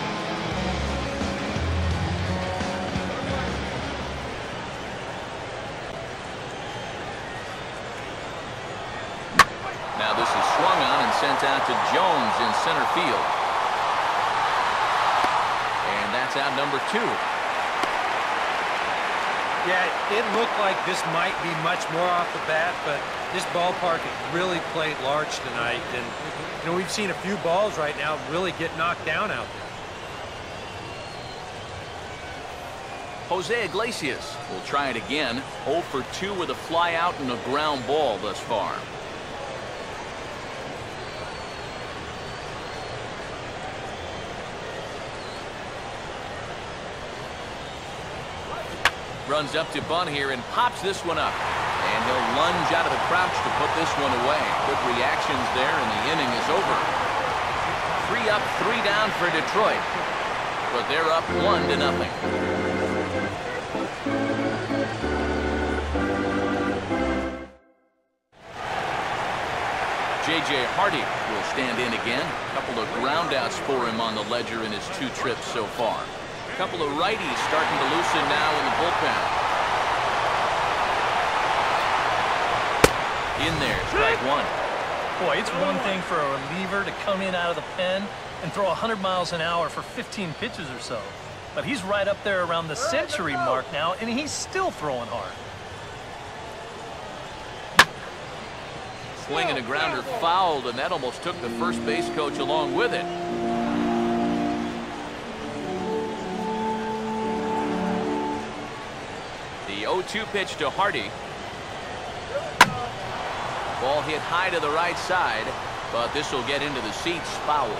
Now this is swung on and sent out to Jones in center field. And that's out number 2. Yeah, it looked like this might be much more off the bat, but this ballpark has really played large tonight. And, you know, we've seen a few balls right now really get knocked down out there. Jose Iglesias will try it again. 0 for 2 with a fly out and a ground ball thus far. Runs up to bunt here and pops this one up. And he'll lunge out of the crouch to put this one away. Quick reactions there, and the inning is over. 3 up, 3 down for Detroit. But they're up 1-0. J.J. Hardy will stand in again. A couple of groundouts for him on the ledger in his 2 trips so far. A couple of righties starting to loosen now in the bullpen. In there, strike 1. Boy, it's one thing for a reliever to come in out of the pen and throw 100 miles an hour for 15 pitches or so. But he's right up there around the century mark now, and he's still throwing hard. Swing and a grounder fouled, and that almost took the first base coach along with it. The 0-2 pitch to Hardy. Ball hit high to the right side, but this will get into the seats foul.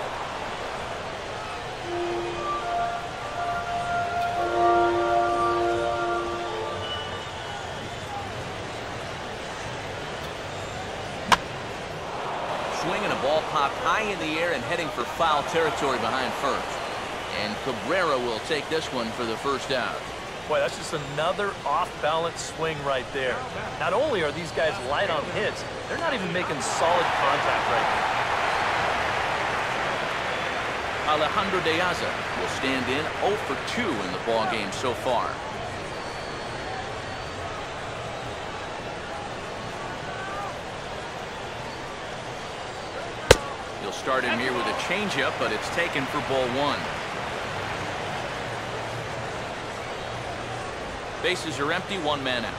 Swing and a ball popped high in the air and heading for foul territory behind first. And Cabrera will take this one for the first out. Boy, that's just another off-balance swing right there. Not only are these guys light on hits, they're not even making solid contact right now. Alejandro De Aza will stand in 0 for 2 in the ballgame so far. He'll start him here with a changeup, but it's taken for ball 1. Bases are empty, one man out.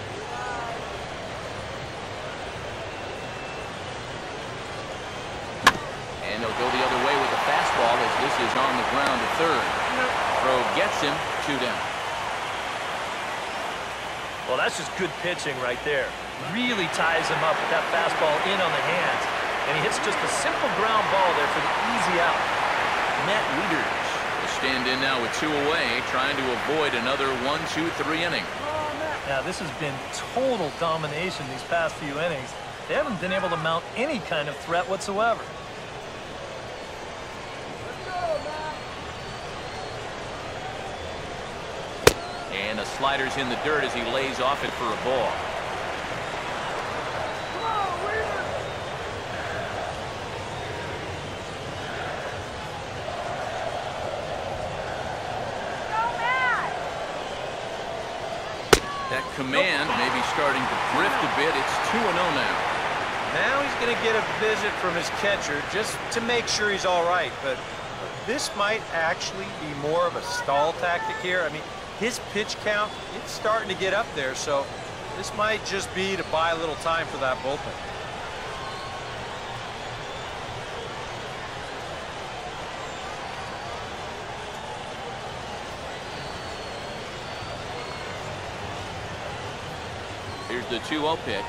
And he'll go the other way with the fastball as this is on the ground to third. Throw gets him, 2 down. Well, that's just good pitching right there. Really ties him up with that fastball in on the hands. And he hits just a simple ground ball there for the easy out. Net leaders will stand in now with 2 away, trying to avoid another 1-2-3 inning. Now, this has been total domination these past few innings. They haven't been able to mount any kind of threat whatsoever. And the slider's in the dirt as he lays off it for a ball. That command may be starting to drift a bit. It's 2-0 now. Now he's going to get a visit from his catcher just to make sure he's all right. But this might actually be more of a stall tactic here. I mean, his pitch count, it's starting to get up there, so this might just be to buy a little time for that bullpen. Here's the 2-0 pitch.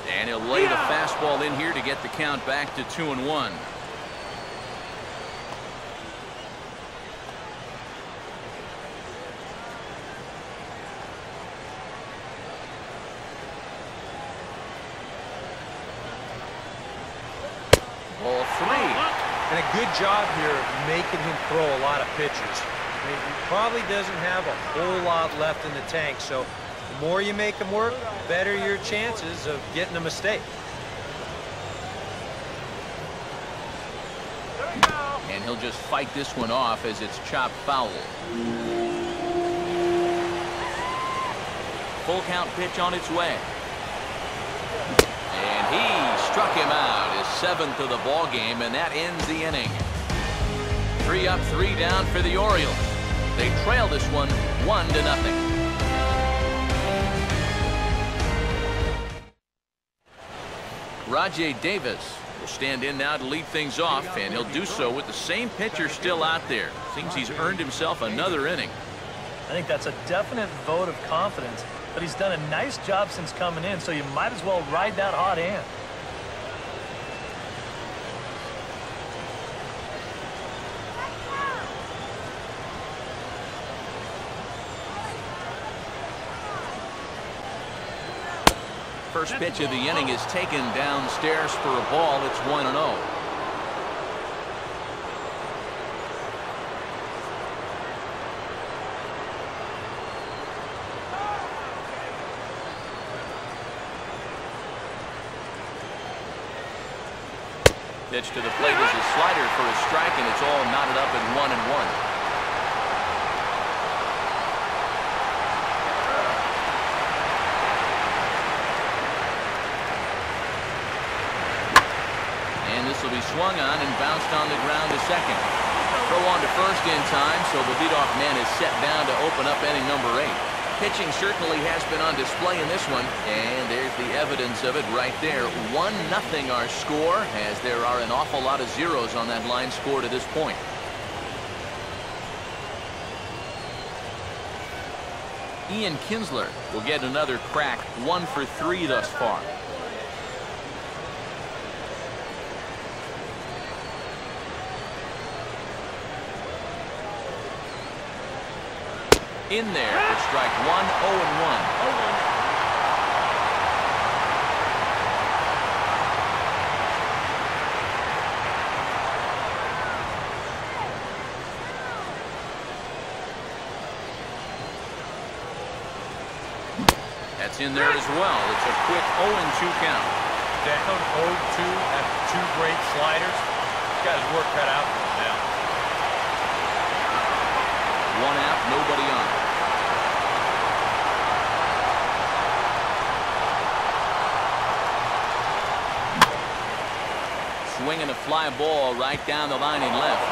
And he'll lay the fastball in here to get the count back to 2-1. Ball 3. And a good job here of making him throw a lot of pitches. I mean, he probably doesn't have a whole lot left in the tank, so the more you make him work, the better your chances of getting a mistake. And he'll just fight this one off as it's chopped foul. Full count pitch on its way. And he struck him out, his 7th of the ball game, and that ends the inning. 3 up, 3 down for the Orioles. They trail this one 1-0. Rajay Davis will stand in now to lead things off, and he'll do so with the same pitcher still out there. Seems he's earned himself another inning. I think that's a definite vote of confidence, but he's done a nice job since coming in, so you might as well ride that hot hand. First pitch of the inning is taken downstairs for a ball. It's 1-0. Pitch to the plate is a slider for a strike, and it's all knotted up at 1-1. This will be swung on and bounced on the ground to second. Throw on to first in time, so the leadoff man is set down to open up inning number 8. Pitching certainly has been on display in this one, and there's the evidence of it right there. 1-0 our score, as there are an awful lot of zeros on that line score to this point. Ian Kinsler will get another crack, 1 for 3 thus far. In there for strike 1, 0-1. That's in there as well. It's a quick 0-2 count. Down 0-2 after 2 great sliders. He's got his work cut out for him now. 1 out, nobody on. Swinging a fly ball right down the line in left.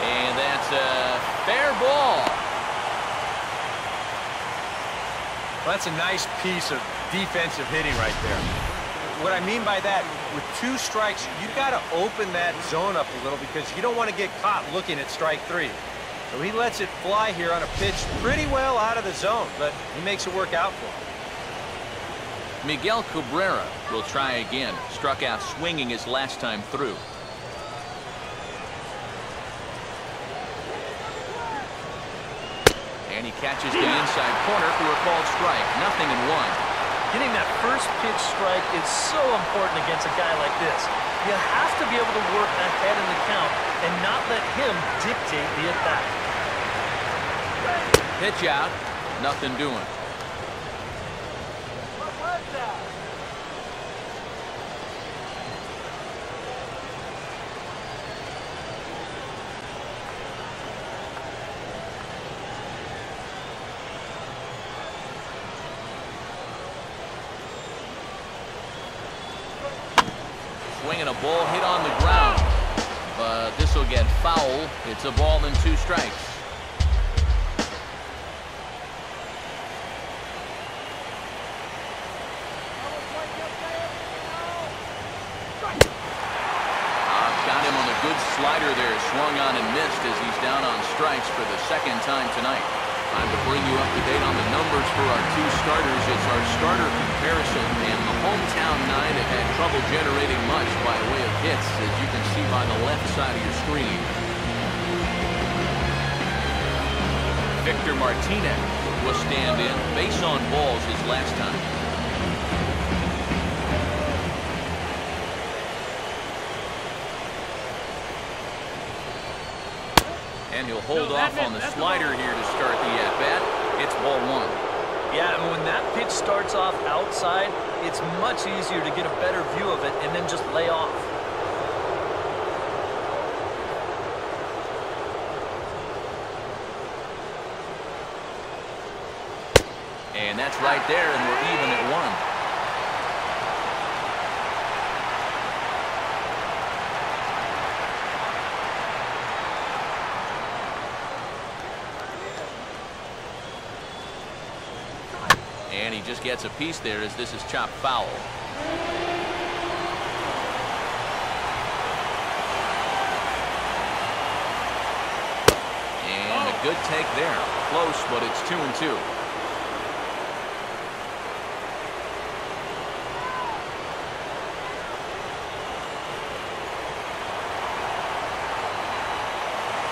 And that's a fair ball. Well, that's a nice piece of defensive hitting right there. What I mean by that, with 2 strikes, you've got to open that zone up a little because you don't want to get caught looking at strike 3. So he lets it fly here on a pitch pretty well out of the zone, but he makes it work out for him. Miguel Cabrera will try again. Struck out swinging his last time through. And he catches the inside corner for a called strike. 0-1. Getting that first pitch strike is so important against a guy like this. You have to be able to work ahead in the count and not let him dictate the at-bat. Pitch out. Nothing doing. Swinging a ball hit on the ground, but this will get foul. It's a ball and 2 strikes. Got him on a good slider there, swung on and missed as he's down on strikes for the 2nd time tonight. Time to bring you up to date on the numbers for our 2 starters. It's our starter comparison, and the hometown 9 have had trouble generating much by way of hits, as you can see by the left side of your screen. Victor Martinez will stand in. Base on balls his last time. And he'll hold off on the slider here to start the at-bat. It's ball 1. Yeah, and when that pitch starts off outside, it's much easier to get a better view of it and then just lay off. And that's right there, and we're even at 1. And he just gets a piece there as this is chopped foul. And a good take there. Close, but it's 2-2.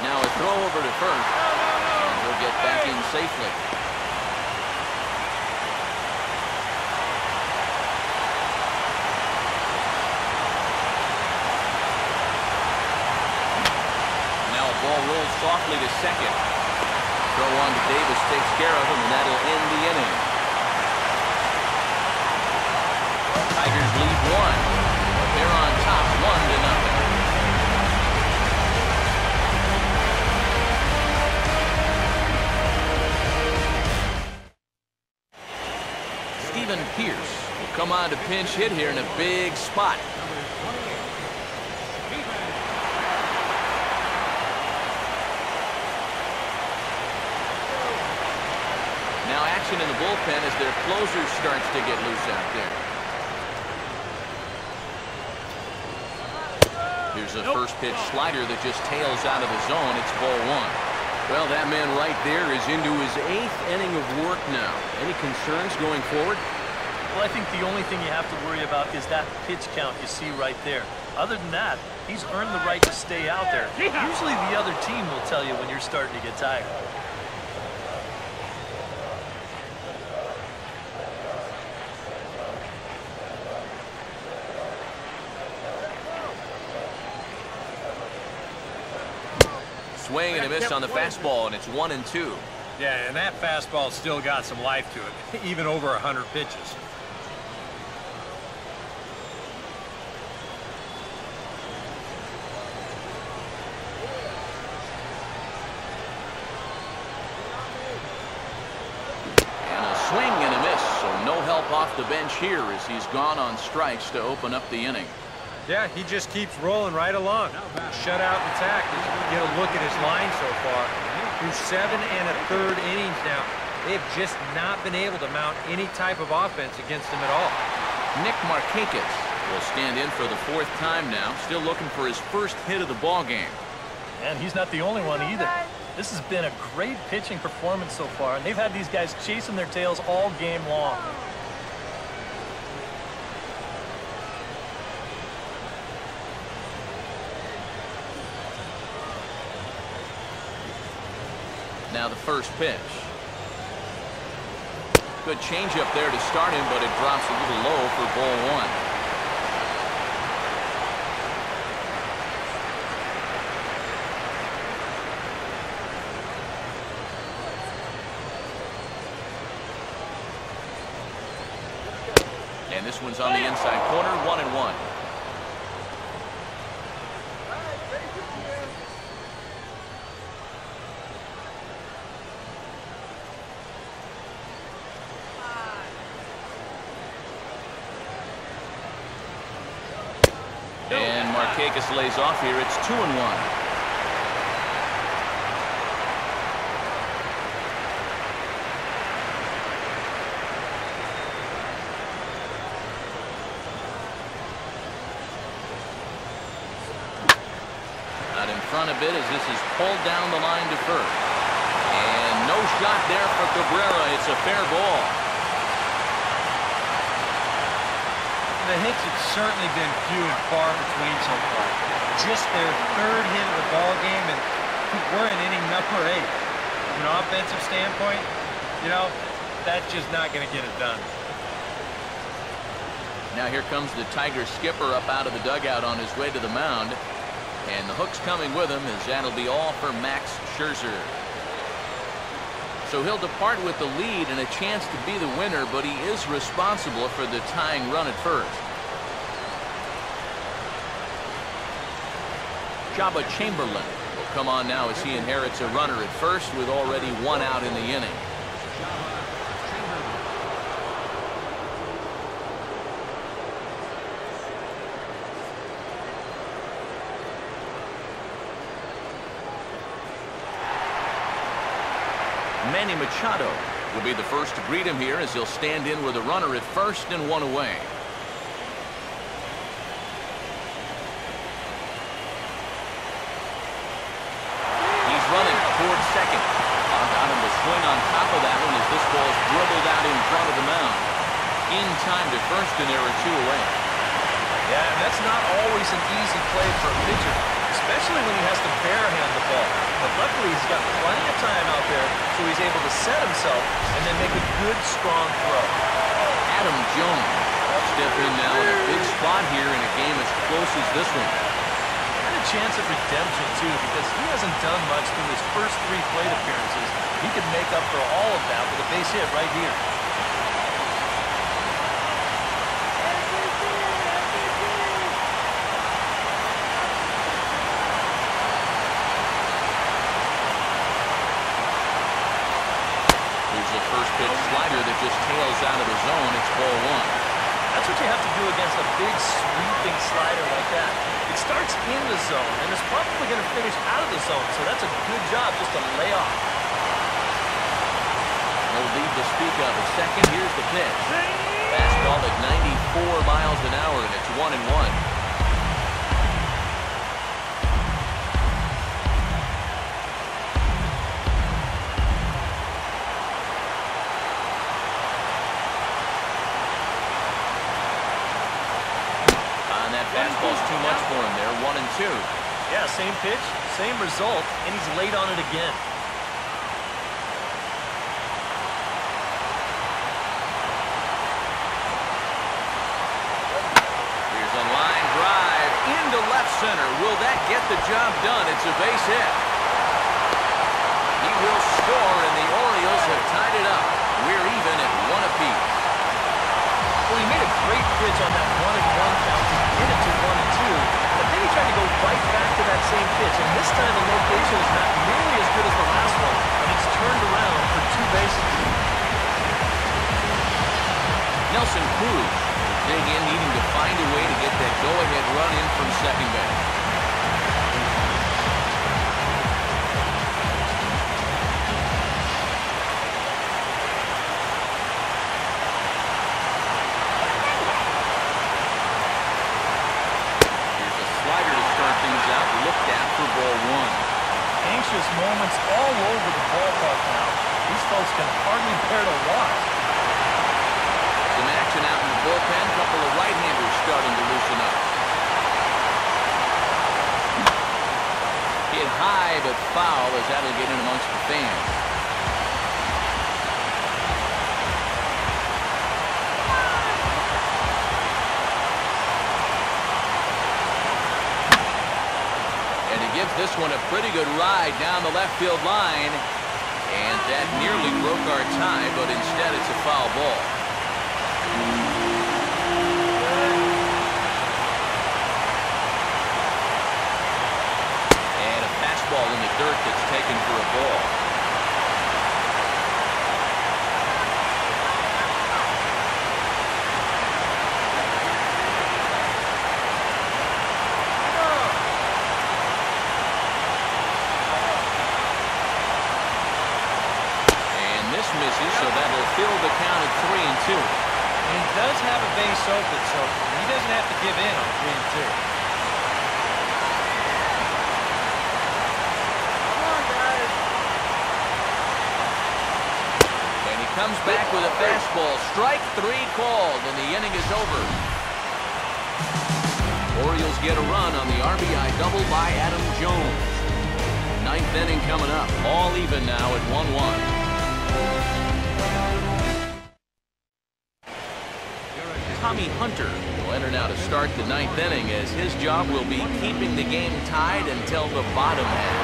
Now a throw over to first. And he'll get back in safely. Ball rolls softly to second. Throw on to Davis takes care of him, and that'll end the inning. Tigers lead 1, but they're on top 1-0. Stephen Pierce will come on to pinch hit here in a big spot. Now action in the bullpen as their closer starts to get loose out there. Here's a first pitch slider that just tails out of the zone. It's ball 1. Well, that man right there is into his 8th inning of work now. Any concerns going forward? Well, I think the only thing you have to worry about is that pitch count you see right there. Other than that, he's earned the right to stay out there. Usually the other team will tell you when you're starting to get tired. Swing and a miss on the fastball, and it's 1-2. Yeah, and that fastball still got some life to it, even over 100 pitches. And a swing and a miss, so no help off the bench here as he's gone on strikes to open up the inning. Yeah, he just keeps rolling right along. Shutout and attack. As you get a look at his line so far, through 7 1/3 innings now, They've just not been able to mount any type of offense against him at all. Nick Markakis will stand in for the 4th time now, still looking for his first hit of the ball game. And he's not the only one either. This has been a great pitching performance so far, and they've had these guys chasing their tails all game long. Now the first pitch. Good changeup there to start him, but it drops a little low for ball 1. And this one's on the inside corner, 1-1. And Markakis lays off here. It's 2-1. Front a bit as this is pulled down the line to first. And no shot there for Cabrera. It's a fair ball. The hits have certainly been few and far between so far. Just their 3rd hit of the ball game, and we're in inning number 8. From an offensive standpoint, you know, that's just not going to get it done. Now here comes the Tiger skipper up out of the dugout on his way to the mound. And the hook's coming with him as that'll be all for Max Scherzer. So he'll depart with the lead and a chance to be the winner, but he is responsible for the tying run at first. Jabba Chamberlain will come on now as he inherits a runner at first with already 1 out in the inning. Manny Machado will be the first to greet him here as he'll stand in with a runner at first and 1 away. He's running towards second. Got him to swing on top of that one as this ball's dribbled out in front of the mound. In time to first, and there are 2 away. Yeah, and that's not always an easy play for a pitcher, especially when he has to barehand the ball. But luckily, he's got plenty of time out there, so he's able to set himself and then make a good, strong throw. Adam Jones will step in now in a big spot here in a game as close as this one. And a chance at redemption, too, because he hasn't done much through his first 3 plate appearances. He can make up for all of that with a base hit right here. First pitch slider that just tails out of the zone. It's ball 1. That's what you have to do against a big sweeping slider like that. It starts in the zone and is probably going to finish out of the zone, so that's a good job just to lay off. No lead to speak of at second. Here's the pitch. Fastball at 94 miles an hour, and it's 1-1. Fastball's too much for him there, 1-2. Yeah, same pitch, same result, and he's late on it again. Here's a line drive into left center. Will that get the job done? It's a base hit. He will score, and the Orioles have tied it up. We're even at 1 apiece. Well, he made a great pitch on that 1-1 count to get it to 1-2, but then he tried to go right back to that same pitch, and this time the location is not nearly as good as the last one, and it's turned around for 2 bases. Nelson Cruz dig in, needing to find a way to get that go-ahead run in from second base. hardly there to watch. Some action out in the bullpen. Couple of right-handers starting to loosen up. Hit high, but foul as that'll get in amongst the fans. And he gives this one a pretty good ride down the left field line. And that nearly broke our tie, but instead it's a foul ball. And a fastball in the dirt that's taken for a ball. Misses, so that'll fill the count at 3-2. And he does have a base open, so he doesn't have to give in on 3-2. Come on, guys. And he comes back with a fastball. Strike 3 called, and the inning is over. Orioles get a run on the RBI double by Adam Jones. 9th inning coming up. All even now at 1-1. Tommy Hunter will enter now to start the 9th inning, as his job will be keeping the game tied until the bottom half.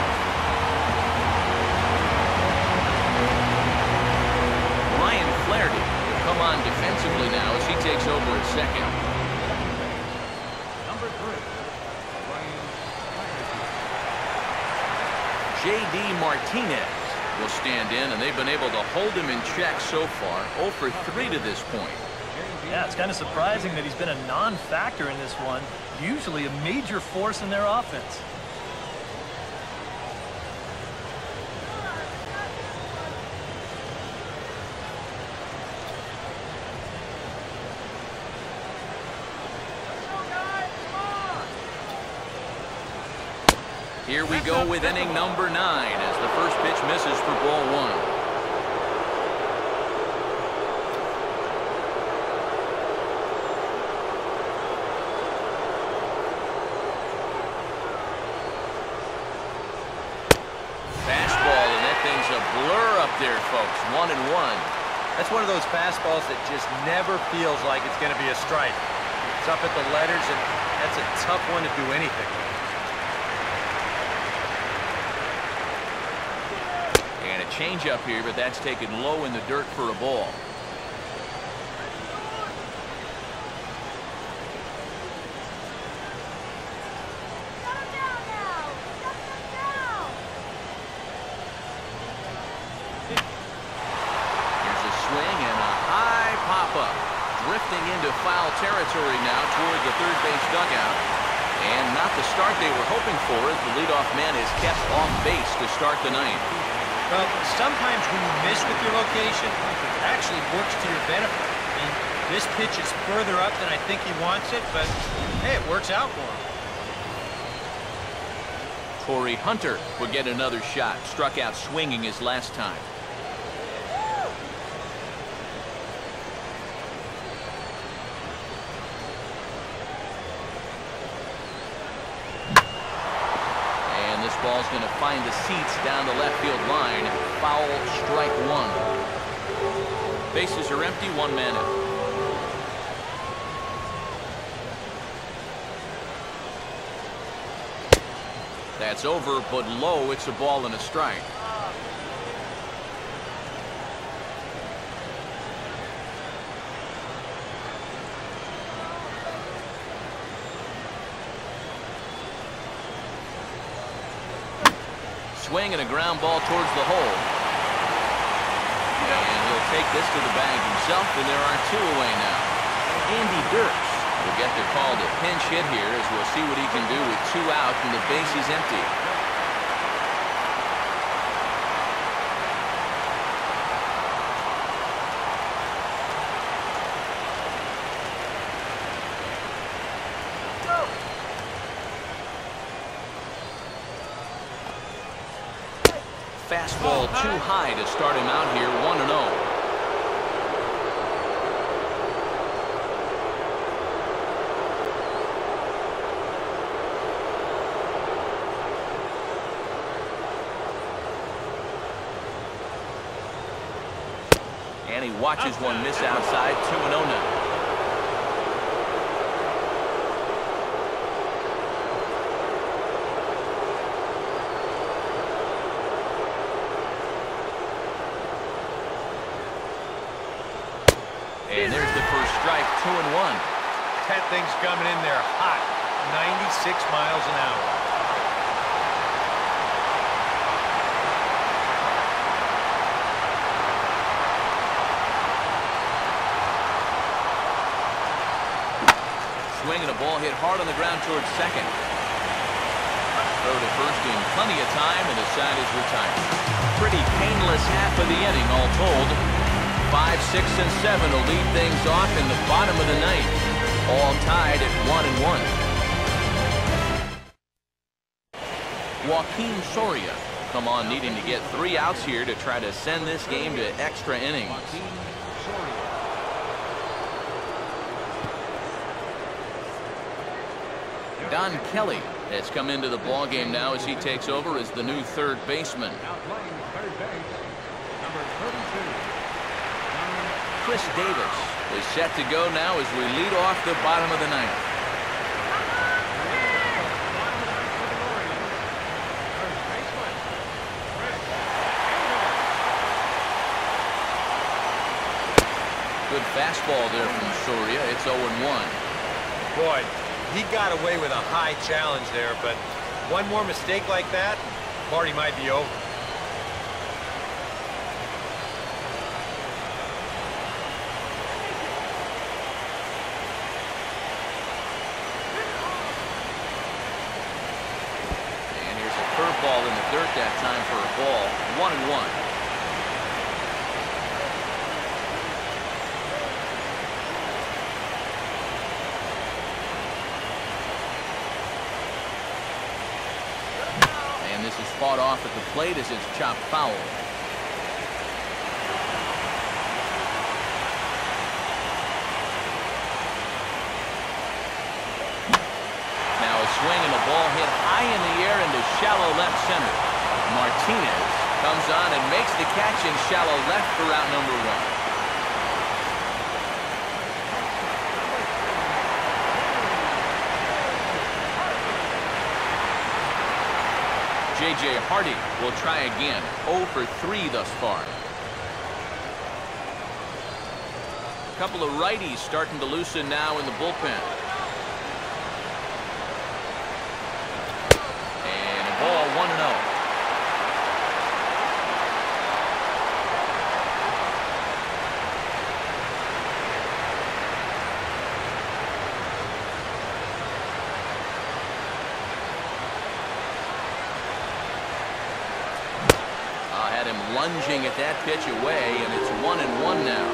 Ryan Flaherty will come on defensively now as he takes over at second. Number 3, J.D. Martinez will stand in, and they've been able to hold him in check so far. 0 for 3 to this point. Yeah, it's kind of surprising that he's been a non-factor in this one. Usually a major force in their offense. Here we go with inning number 9 as the first pitch misses for ball 1. Blur up there, folks. 1-1. That's one of those fastballs that just never feels like it's going to be a strike. It's up at the letters, and that's a tough one to do anything with. And a changeup here, but that's taken low in the dirt for a ball. Drifting into foul territory now toward the third base dugout. And not the start they were hoping for, as the leadoff man is kept off base to start the 9th. Well, sometimes when you miss with your location, it actually works to your benefit. I mean, this pitch is further up than I think he wants it, but hey, it works out for him. Corey Hunter will get another shot. Struck out swinging his last time. Ball's going to find the seats down the left field line. Foul, strike 1. Bases are empty, 1 man out. That's over, but low. It's a ball and a strike. Swing and a ground ball towards the hole. And he'll take this to the bag himself, and there are 2 away now. Andy Dirks will get the call to pinch hit here, as we'll see what he can do with 2 out and the base is empty. Fastball too high to start him out here, 1-0. And he watches one miss outside. 2-0 now. And there's the first strike, 2-1. That thing's coming in there hot, 96 miles an hour. Swinging a ball hit hard on the ground towards second. Throw to first in plenty of time, and the side is retired. Pretty painless half of the inning, all told. 5, 6, and 7 will lead things off in the bottom of the ninth. All tied at 1-1. Joaquin Soria come on needing to get 3 outs here to try to send this game to extra innings. Don Kelly has come into the ball game now as he takes over as the new third baseman. Chris Davis is set to go now as we lead off the bottom of the ninth. Good fastball there from Soria. It's 0-1. Boy, he got away with a high challenge there, but one more mistake like that, party might be over. Ball in the dirt that time for a ball. 1-1. And this is fought off at the plate as it's chopped foul. Swing and the ball hit high in the air into shallow left center. Martinez comes on and makes the catch in shallow left for out number 1. J.J. Hardy will try again. 0 for 3 thus far. A couple of righties starting to loosen now in the bullpen. Ball 1-0. Had him lunging at that pitch away, and it's 1-1 now.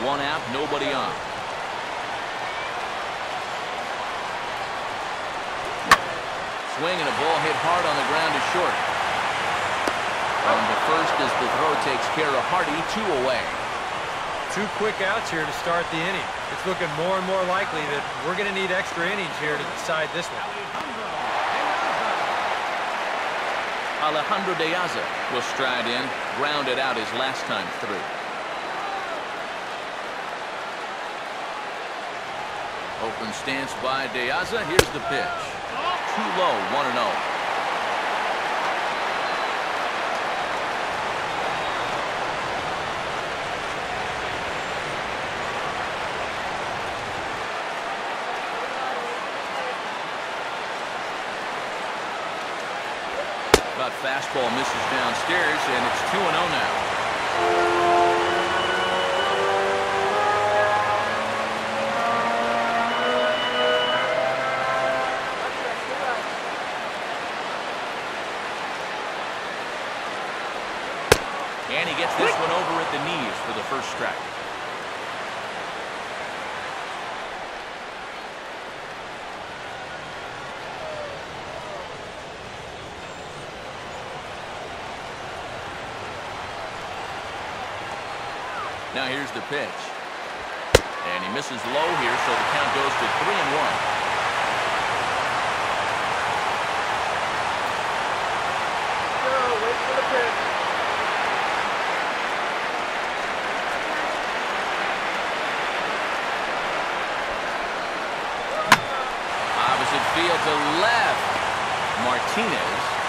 One out, nobody on. Swing and a ball hit hard on the ground to short. On the first as the throw takes care of Hardy. 2 away. 2 quick outs here to start the inning. It's looking more and more likely that we're going to need extra innings here to decide this one. Alejandro De Aza will stride in, grounded out his last time through. Open stance by De Aza. Here's the pitch. Too low, 1-0. That fastball misses downstairs, and it's 2-0 now. And he gets this one over at the knees for the first strike. Now here's the pitch. And he misses low here, so the count goes to 3-1. Martinez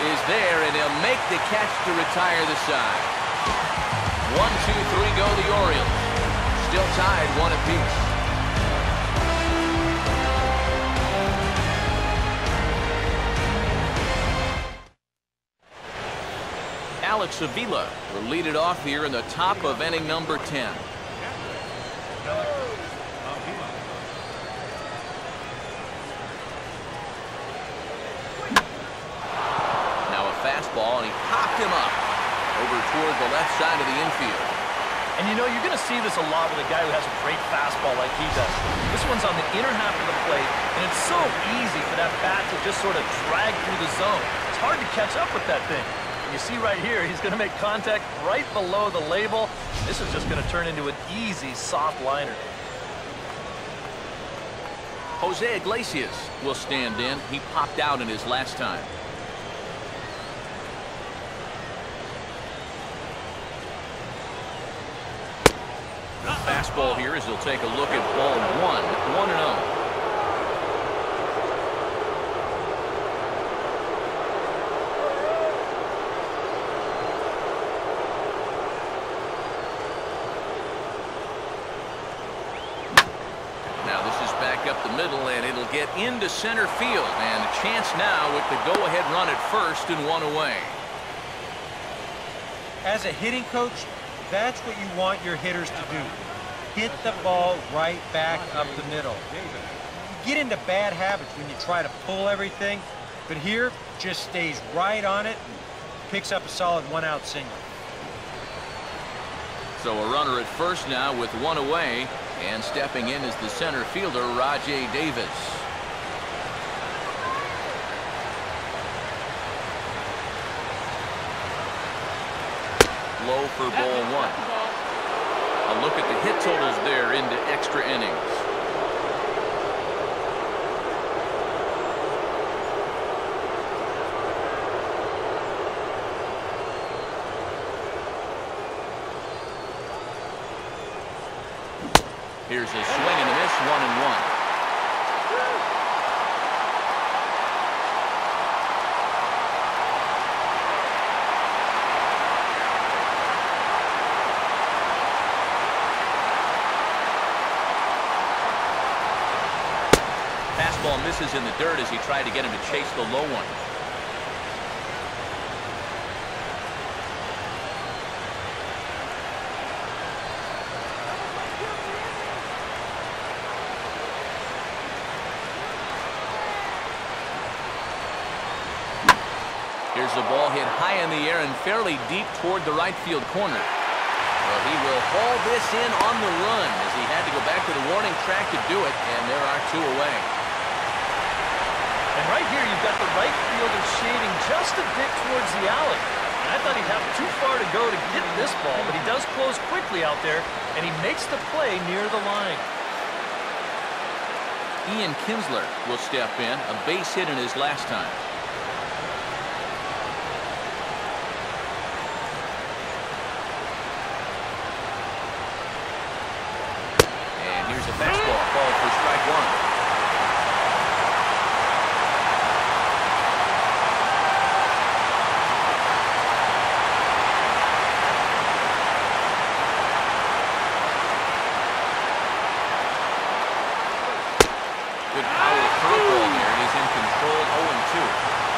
is there, and he'll make the catch to retire the side. 1, 2, 3 go the Orioles. Still tied 1 apiece. Alex Avila will lead it off here in the top of inning number 10. Now a fastball, and he popped him up over toward the left side of the infield. And you know, you're going to see this a lot with a guy who has a great fastball like he does. This one's on the inner half of the plate, and it's so easy for that bat to just sort of drag through the zone. It's hard to catch up with that thing. You see right here, he's going to make contact right below the label. This is just going to turn into an easy, soft liner. Jose Iglesias will stand in. He popped out in his last time. The fastball here as he'll take a look at ball 1, 1-0. Up the middle, and it'll get into center field, and a chance now with the go-ahead run at first and 1 away. As a hitting coach, that's what you want your hitters to do. Hit the ball right back up the middle. You get into bad habits when you try to pull everything, but here just stays right on it and picks up a solid 1-out single. So a runner at first now with 1 away. And stepping in is the center fielder, Rajay Davis. Low for ball 1. A look at the hit totals there into extra innings. Here's a swing and a miss, 1-1. Fastball misses in the dirt as he tried to get him to chase the low one. Here's the ball hit high in the air and fairly deep toward the right field corner. Well, he will haul this in on the run as he had to go back to the warning track to do it, and there are 2 away. And right here, you've got the right fielder shading just a bit towards the alley. And I thought he'd have too far to go to get this ball, but he does close quickly out there, and he makes the play near the line. Ian Kinsler will step in, a base hit in his last time. Here's a fastball called for strike 1. Good power curveball there, and he's in control 0-2.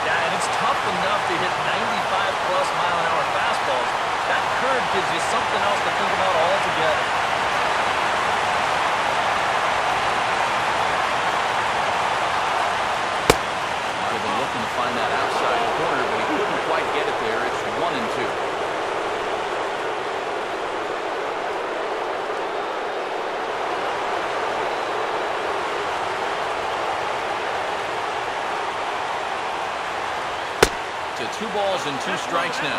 Yeah, and it's tough enough to hit 95+ mile-an-hour fastballs. That curve gives you something else to think about altogether. Looking to find that outside corner, but he couldn't quite get it there. It's 1-2. To 2 balls and 2 strikes now.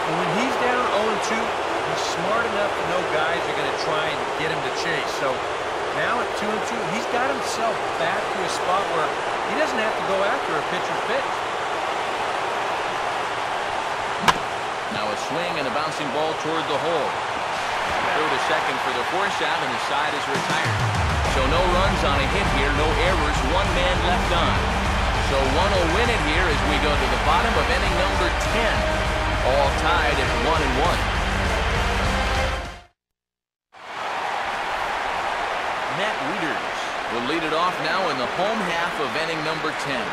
And when he's down 0-2, he's smart enough to know guys are going to try and get him to chase. So now at 2-2, he's got himself back to a spot where he doesn't have to go after a pitcher's pitch. Now a swing and a bouncing ball toward the hole. Throw to second for the force out, and the side is retired. So no runs on a hit here, no errors, 1 man left on. So 1 will win it here as we go to the bottom of inning number 10. All tied at 1-1. Matt Wieters will lead it off now in the home half of inning number 10.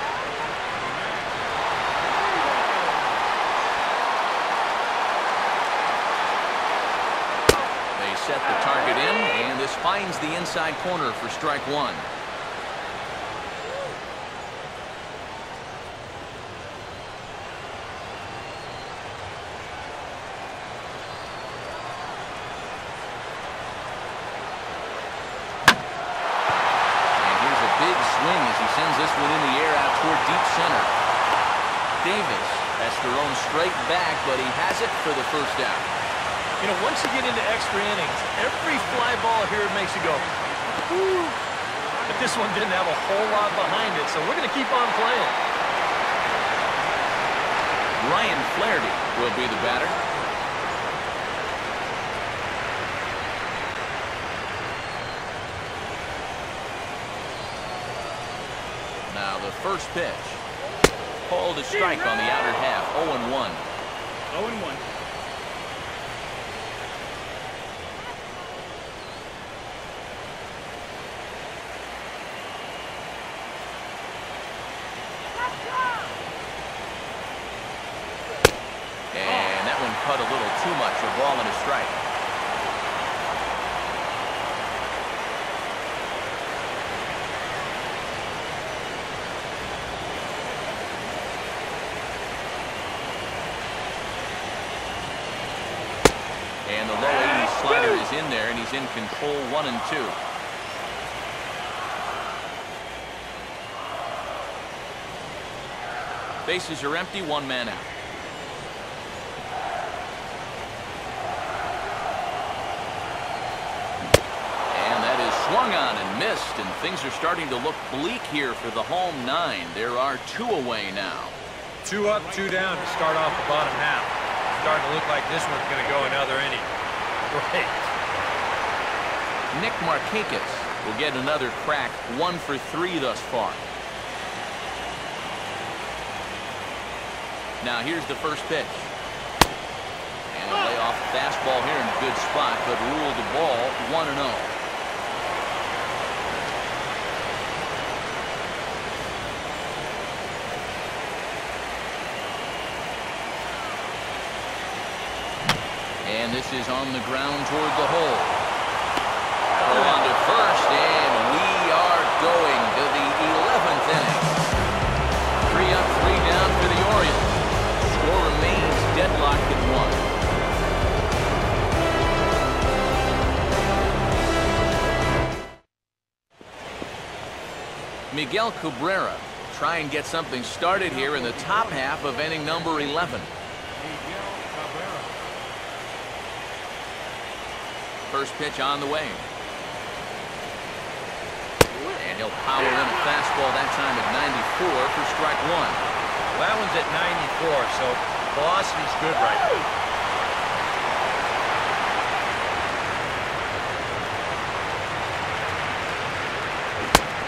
They set the target in, and this finds the inside corner for strike one. Sends this one in the air out toward deep center. Davis has thrown straight back, but he has it for the first out. You know, once you get into extra innings, every fly ball here makes you go, whoo. But this one didn't have a whole lot behind it, so we're going to keep on playing. Ryan Flaherty will be the batter. Now the first pitch. Called a strike on the outer half. 0-1. 0-1. And that one cut a little too much. A ball and a strike. And the low 80 slider is in there, and he's in control 1-2. Bases are empty, one man out. And that is swung on and missed, and things are starting to look bleak here for the home nine. There are two away now. 2 up, 2 down to start off the bottom half. Starting to look like this one's going to go another inning. Great. Nick Markakis will get another crack, 1 for 3 thus far. Now here's the first pitch. And a layoff fastball here in a good spot, but ruled the ball 1-0. And this is on the ground toward the hole. Throw on to first, and we are going to the 11th inning. 3 up, 3 down for the Orioles. Score remains deadlocked at 1. Miguel Cabrera try and get something started here in the top half of inning number 11. First pitch on the way. And he'll power in a fastball that time at 94 for strike one. Well, that one's at 94, so velocity's good right now.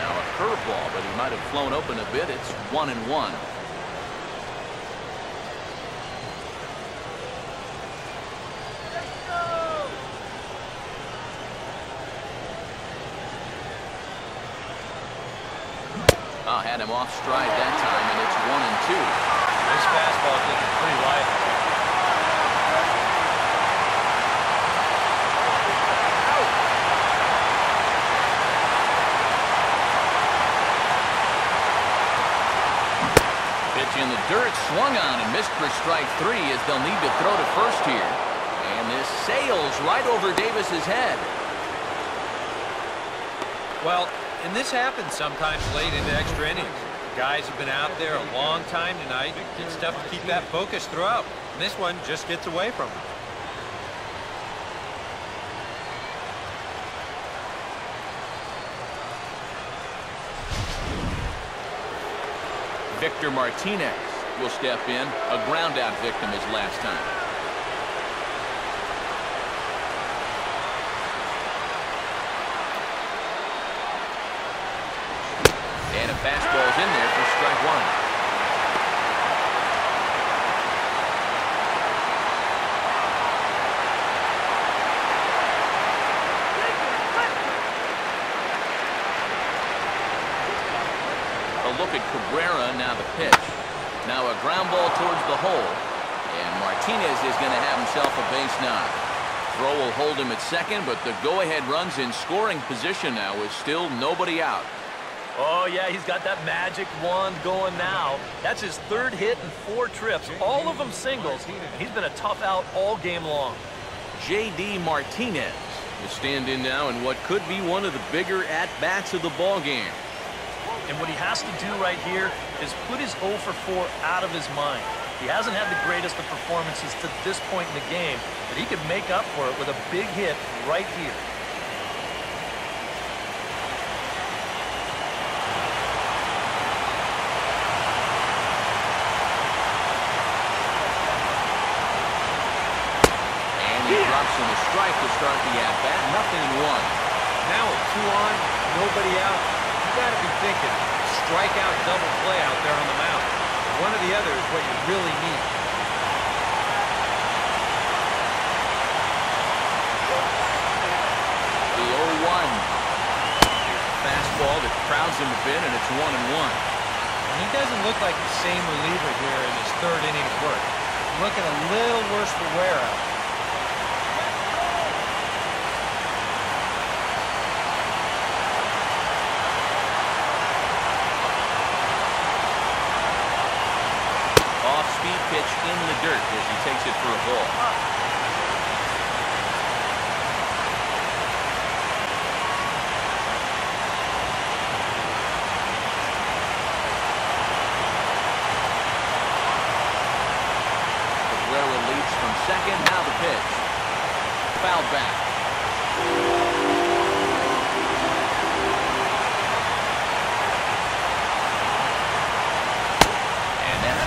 Now a curveball, but he might have flown open a bit. It's 1-1. Had him off stride that time, and it's 1-2. This fastball is looking pretty lively. Pitch in the dirt, swung on and missed for strike 3 as they'll need to throw to first here. And this sails right over Davis's head. Well, and this happens sometimes late into extra innings. Guys have been out there a long time tonight. It's tough to keep that focus throughout. And this one just gets away from them. Victor Martinez will step in. A ground out victim his last time. And a fastball's in there for strike one. ground ball towards the hole. And Martinez is going to have himself a base knock. Throw will hold him at second, but the go-ahead run's in scoring position now with still nobody out. Oh, yeah, he's got that magic wand going now. That's his third hit in 4 trips, all of them singles, and he's been a tough out all game long. J.D. Martinez will stand in now in what could be one of the bigger at-bats of the ball game. And what he has to do right here is put his 0 for 4 out of his mind. He hasn't had the greatest of performances to this point in the game, but he could make up for it with a big hit right here. And he drops in a strike to start the at-bat. Nothing in 1. Now with 2 on, nobody out, you got to be thinking strikeout, double play out there on the mound. One or the other is what you really need. The 0-1. Fastball that crowds him a bit, and it's 1-1. And he doesn't look like the same reliever here in his 3rd inning of work. Looking a little worse for wear out. Off-speed pitch in the dirt as he takes it for a ball. Terrell leads from second. Now the pitch. Fouled back.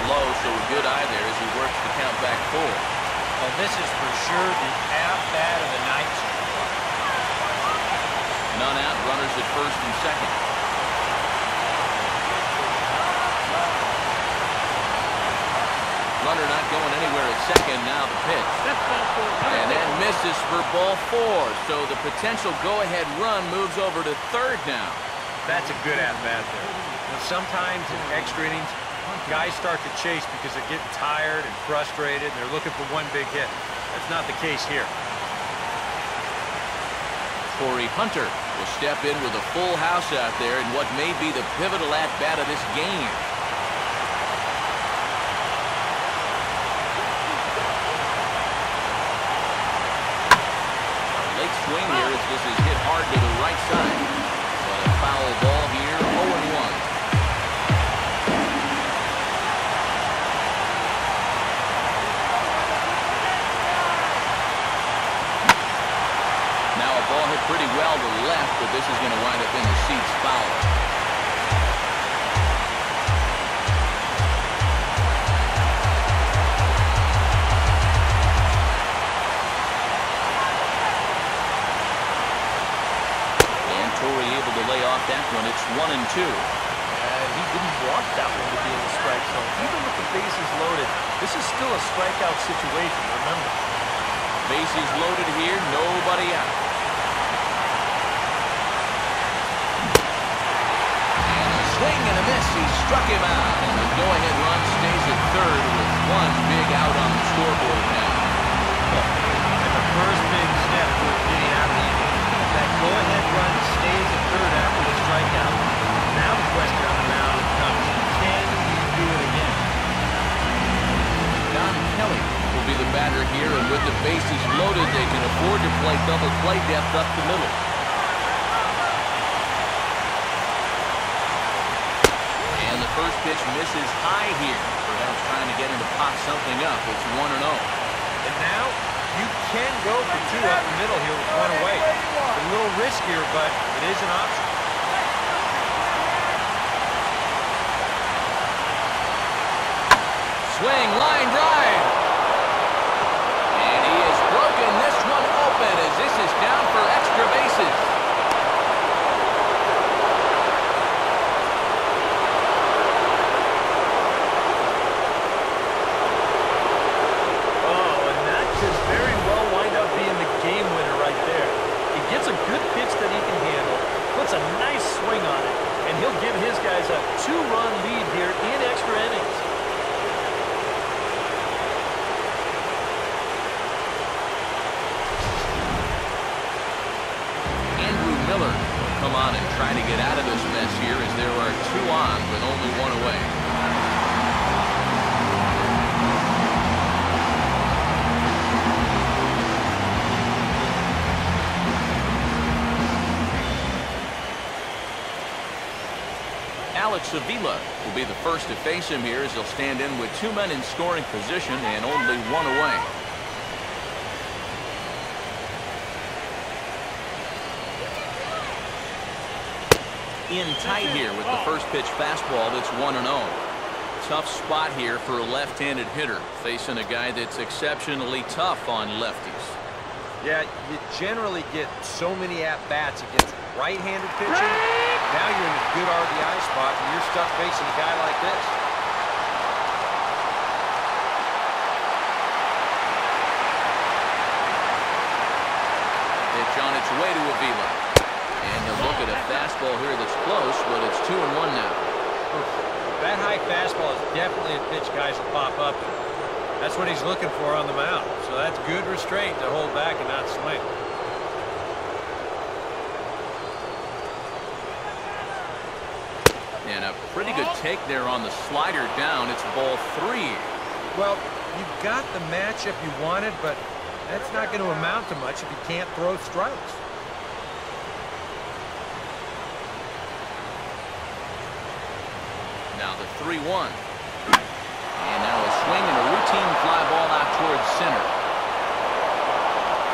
Low, so a good eye there as he works the count back 4. Well, this is for sure the at-bat of the night. None out, runners at first and second. Runner not going anywhere at second. Now the pitch. And that misses for ball 4. So the potential go-ahead run moves over to third now. That's a good at-bat there. And sometimes in extra innings, guys start to chase because they're getting tired and frustrated, and they're looking for one big hit. That's not the case here. Corey Hunter will step in with a full house out there in what may be the pivotal at-bat of this game. A late swing here as this is hit hard to the right side. But a foul ball here, 0-1. Ball hit pretty well to the left, but this is going to wind up in the seats foul. And Torrey able to lay off that one. It's 1-2. He didn't want that one to be in the strike zone. Even with the bases loaded, this is still a strikeout situation, remember. Bases loaded here, nobody out. Swing and a miss. He struck him out. And the go-ahead run stays at third with one big out on the scoreboard now. And the first big step towards getting out of the inning. That go-ahead run stays at third after the strikeout. Now the question on the mound becomes, can you do it again? Don Kelly will be the batter here, and with the bases loaded, they can afford to play double play depth up the middle. First pitch misses high here. Perhaps trying to get him to pop something up. It's 1-0. And now you can go for 2 up the middle here with 1 away. It's a little riskier, but it is an option. Swing, line drive. And he has broken this one open as this is down for extra bases. Swing on it, and he'll give his guys a 2-run lead here in extra innings. try to get out of this mess here as there are 2 on with only 1 away. Alex Avila will be the first to face him here as he'll stand in with 2 men in scoring position and only 1 away. In tight here with the first pitch fastball that's 1-0. Tough spot here for a left-handed hitter facing a guy that's exceptionally tough on lefties. Yeah, you generally get so many at-bats against right-handed pitching. Now you're in a good RBI spot and you're stuck facing a guy like this. Pitch on its way to Avila. And he'll look at a fastball here that's close, but it's 2-1 now. That high fastball is definitely a pitch guys will pop up. That's what he's looking for on the mound. So that's good restraint to hold back and not swing. And a pretty good take there on the slider down. It's ball 3. Well, you got the matchup you wanted, but that's not going to amount to much if you can't throw strikes. Now the 3-1. And now a swing and a routine fly ball out towards center.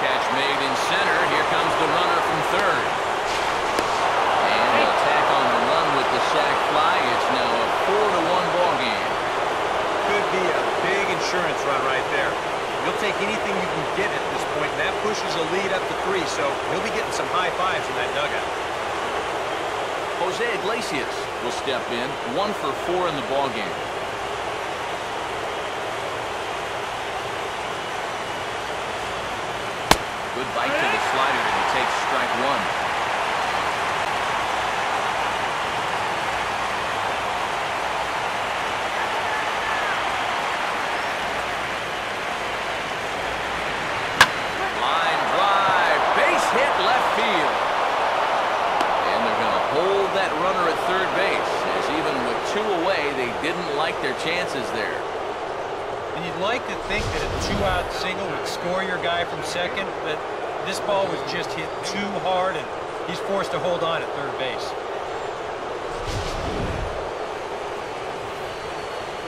Catch made in center. Here comes the runner from third. And they'll tack on the run with the sac fly. It's now a 4-1 ball game. Could be a big insurance run right there. You'll take anything you can get at this point, and that pushes a lead up to 3, so he'll be getting some high fives in that dugout. Jose Iglesias will step in, 1 for 4 in the ball game. Good bite to the slider, and he takes strike 1. Line drive, base hit left field. And they're going to hold that runner at third base, as even with 2 away, they didn't like their chances there. And you'd like to think that a 2-out single would score your guy from second, but this ball was just hit too hard, and he's forced to hold on at third base.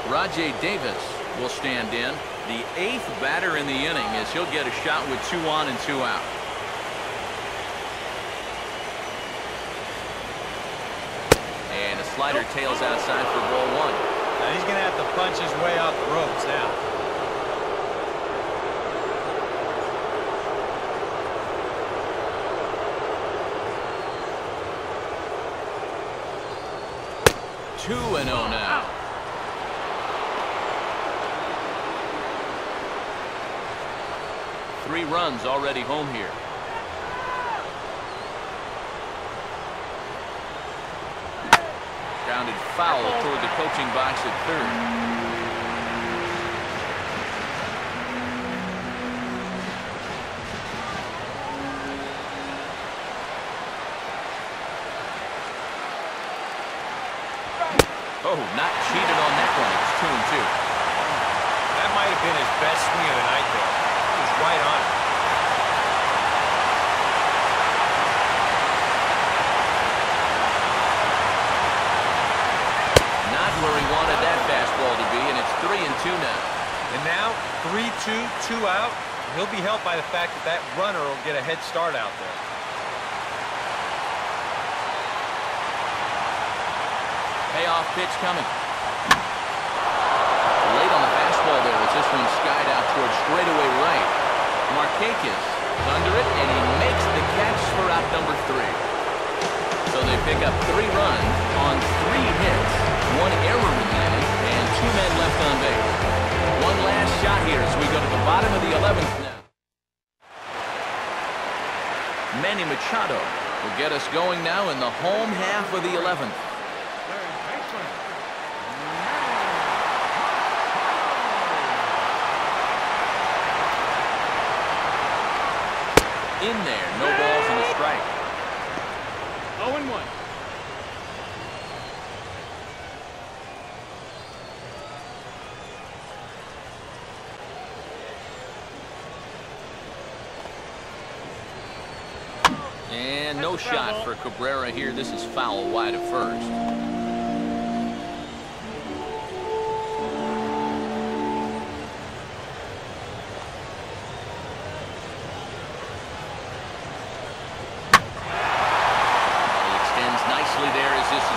Rajay Davis will stand in, the 8th batter in the inning, as he'll get a shot with 2 on and 2 out. And a slider tails outside for ball 1. Now he's going to have to punch his way off the ropes now. Two and 0 now. Three runs already home here. Grounded foul toward the coaching box at third. Oh, not cheated on that one. It's 2-2. That might have been his best swing of the night there. He was right on it. Not where he wanted that fastball to be, and it's 3-2 now. And now 3-2, 2 out. He'll be helped by the fact that that runner will get a head start out there. Payoff pitch coming. Late on the fastball there as this one skied out towards straightaway right. Markakis under it, and he makes the catch for out number 3. So they pick up 3 runs on 3 hits, 1 error remaining, and 2 men left on base. One last shot here as we go to the bottom of the 11th now. Manny Machado will get us going now in the home half of the 11th. In there, no balls and a strike. 0-1. And no shot for Cabrera here. This is foul wide of first.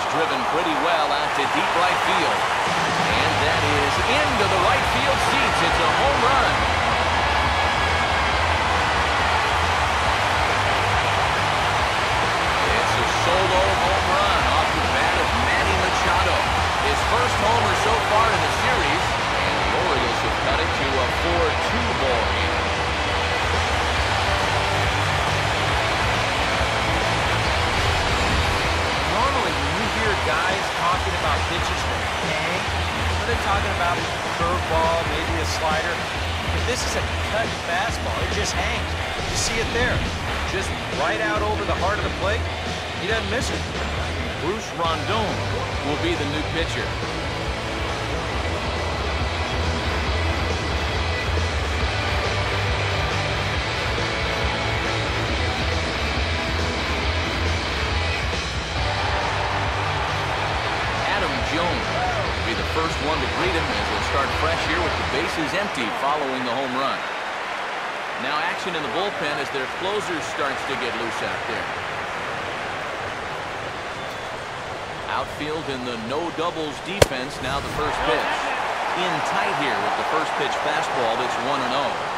Driven pretty well out to deep right field. And that is into the right field seats. It's a home run. It's a solo home run off the bat of Manny Machado. His first homer so far in the series. And the Orioles have cut it to a 4-2 ball game. Guys talking about pitches that hang. They're talking about a curveball, maybe a slider. But this is a cut fastball. It just hangs. You see it there. Just right out over the heart of the plate. He doesn't miss it. Bruce Rondon will be the new pitcher. First one to greet him as he'll start fresh here with the bases empty following the home run. Now action in the bullpen as their closer starts to get loose out there. Outfield in the no doubles defense. Now the first pitch. In tight here with the first pitch fastball that's 1-0.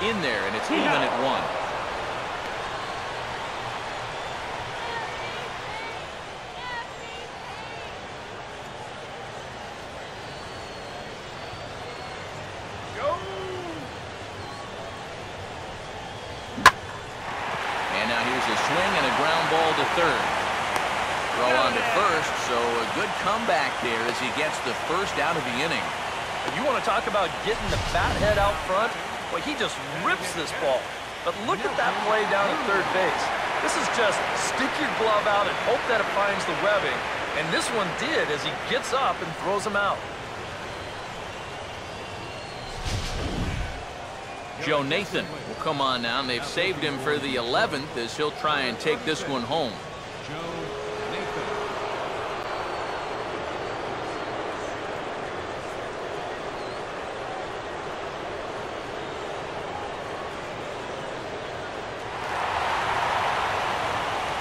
In there, and it's even at 1. Go! And now here's a swing and a ground ball to third. Throw on to first, so a good comeback there as he gets the first out of the inning. If you want to talk about getting the bat head out front, well, he just rips this ball. But look at that play down at third base. This is just stick your glove out and hope that it finds the webbing. And this one did as he gets up and throws him out. Joe Nathan will come on now, and they've saved him for the 11th as he'll try and take this one home.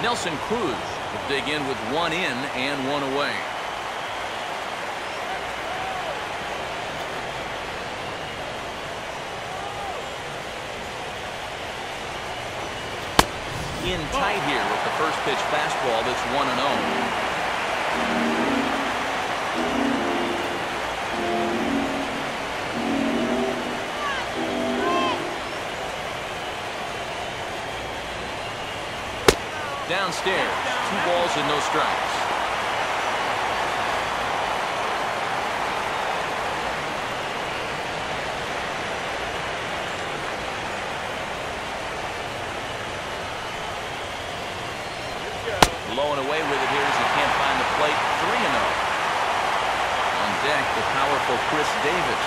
Nelson Cruz will dig in with 1 in and 1 away. In tight here with the first pitch fastball that's 1-0. Downstairs, 2 balls and no strikes. Blowing away with it here as he can't find the plate. 3-0. On deck, the powerful Chris Davis.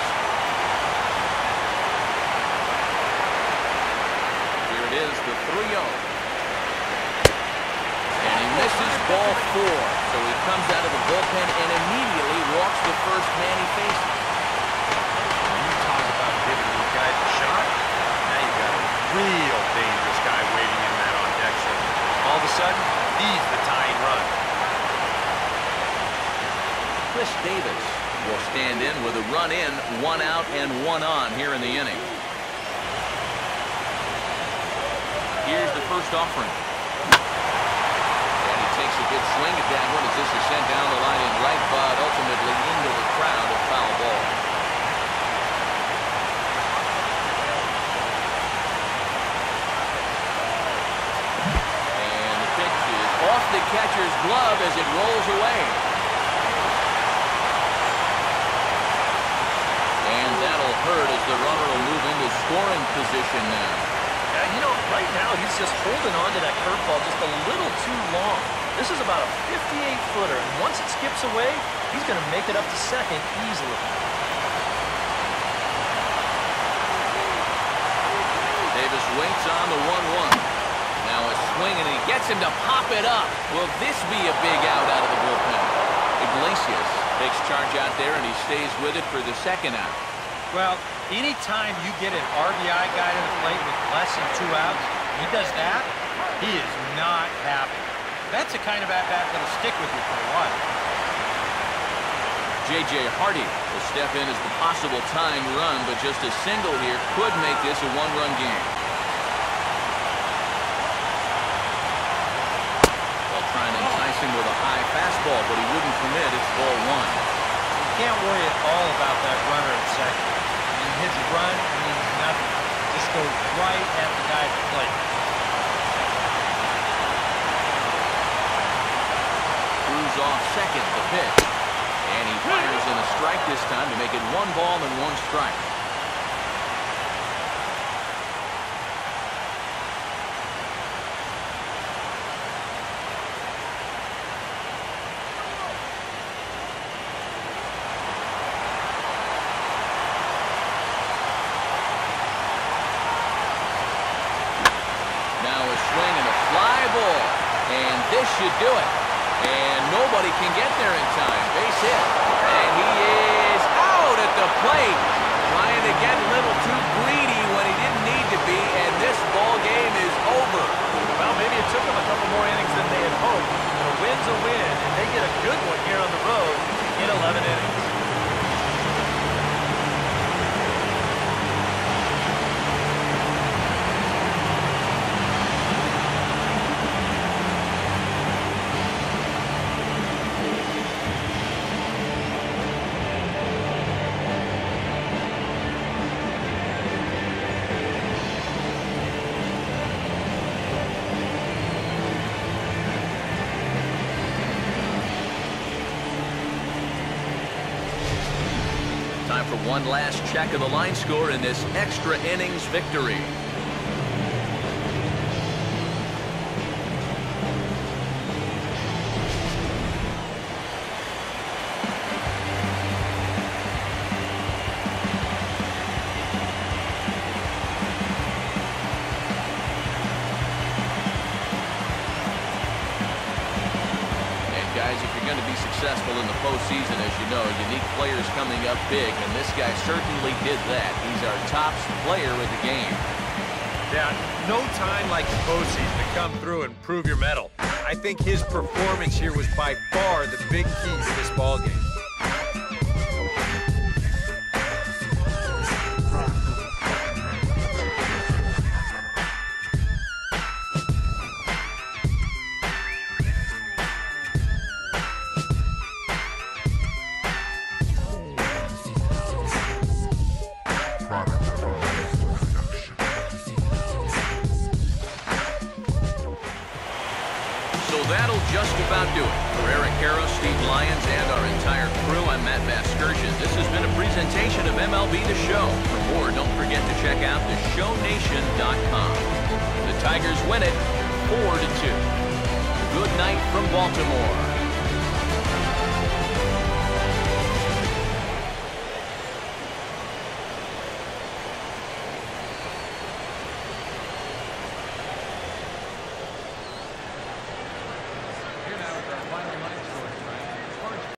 Here it is, the 3-0. And he misses ball 4, so he comes out of the bullpen and immediately walks the first man he faces. When you talk about giving these guys a shot, now you've got a real dangerous guy waiting in that on-deck circle. All of a sudden, he's the tying run. Chris Davis will stand in with a run in, 1 out and 1 on here in the inning. Here's the first offering. Takes a good swing at that one as this is sent down the line in right, but ultimately into the crowd, a foul ball. And the pitch is off the catcher's glove as it rolls away. And that'll hurt as the runner will move into scoring position now. Yeah, you know, right right now, he's just holding on to that curveball just a little too long. This is about a 58-footer, and once it skips away, he's going to make it up to second easily. Davis waits on the 1-1. Now a swing, and he gets him to pop it up. Will this be a big out of the bullpen? Iglesias takes charge out there, and he stays with it for the second out. Well, anytime you get an RBI guy to the plate with less than 2 outs, he does that, he is not happy. That's the kind of at-bat that'll stick with you for a while. J.J. Hardy will step in as the possible tying run, but just a single here could make this a one-run game. They'll try and entice him with a high fastball, but he wouldn't commit. It's ball 1. You can't worry at all about that runner at second. I mean, his run means nothing. Just go right at the guy at the plate. Cruz off second, the pitch. And he fires in a strike this time to make it 1 ball and 1 strike. Now a swing and a fly ball. And this should do it. And nobody can get there in time. Base hit. And he is out at the plate. Trying to get a little too greedy when he didn't need to be. And this ball game is over. Well, maybe it took them a couple more innings than they had hoped. But a win's a win, and they get a good one here on the road in 11 innings. Time for one last check of the line score in this extra innings victory. Guys, if you're going to be successful in the postseason, as you know, you need players coming up big, and this guy certainly did that. He's our top player of the game. Yeah, no time like the postseason to come through and prove your mettle. I think his performance here was by far the big key to this ballgame. So that'll just about do it. For Eric Harrow, Steve Lyons, and our entire crew, I'm Matt Vasgersian. This has been a presentation of MLB The Show. For more, don't forget to check out theshownation.com. The Tigers win it 4-2. Good night from Baltimore.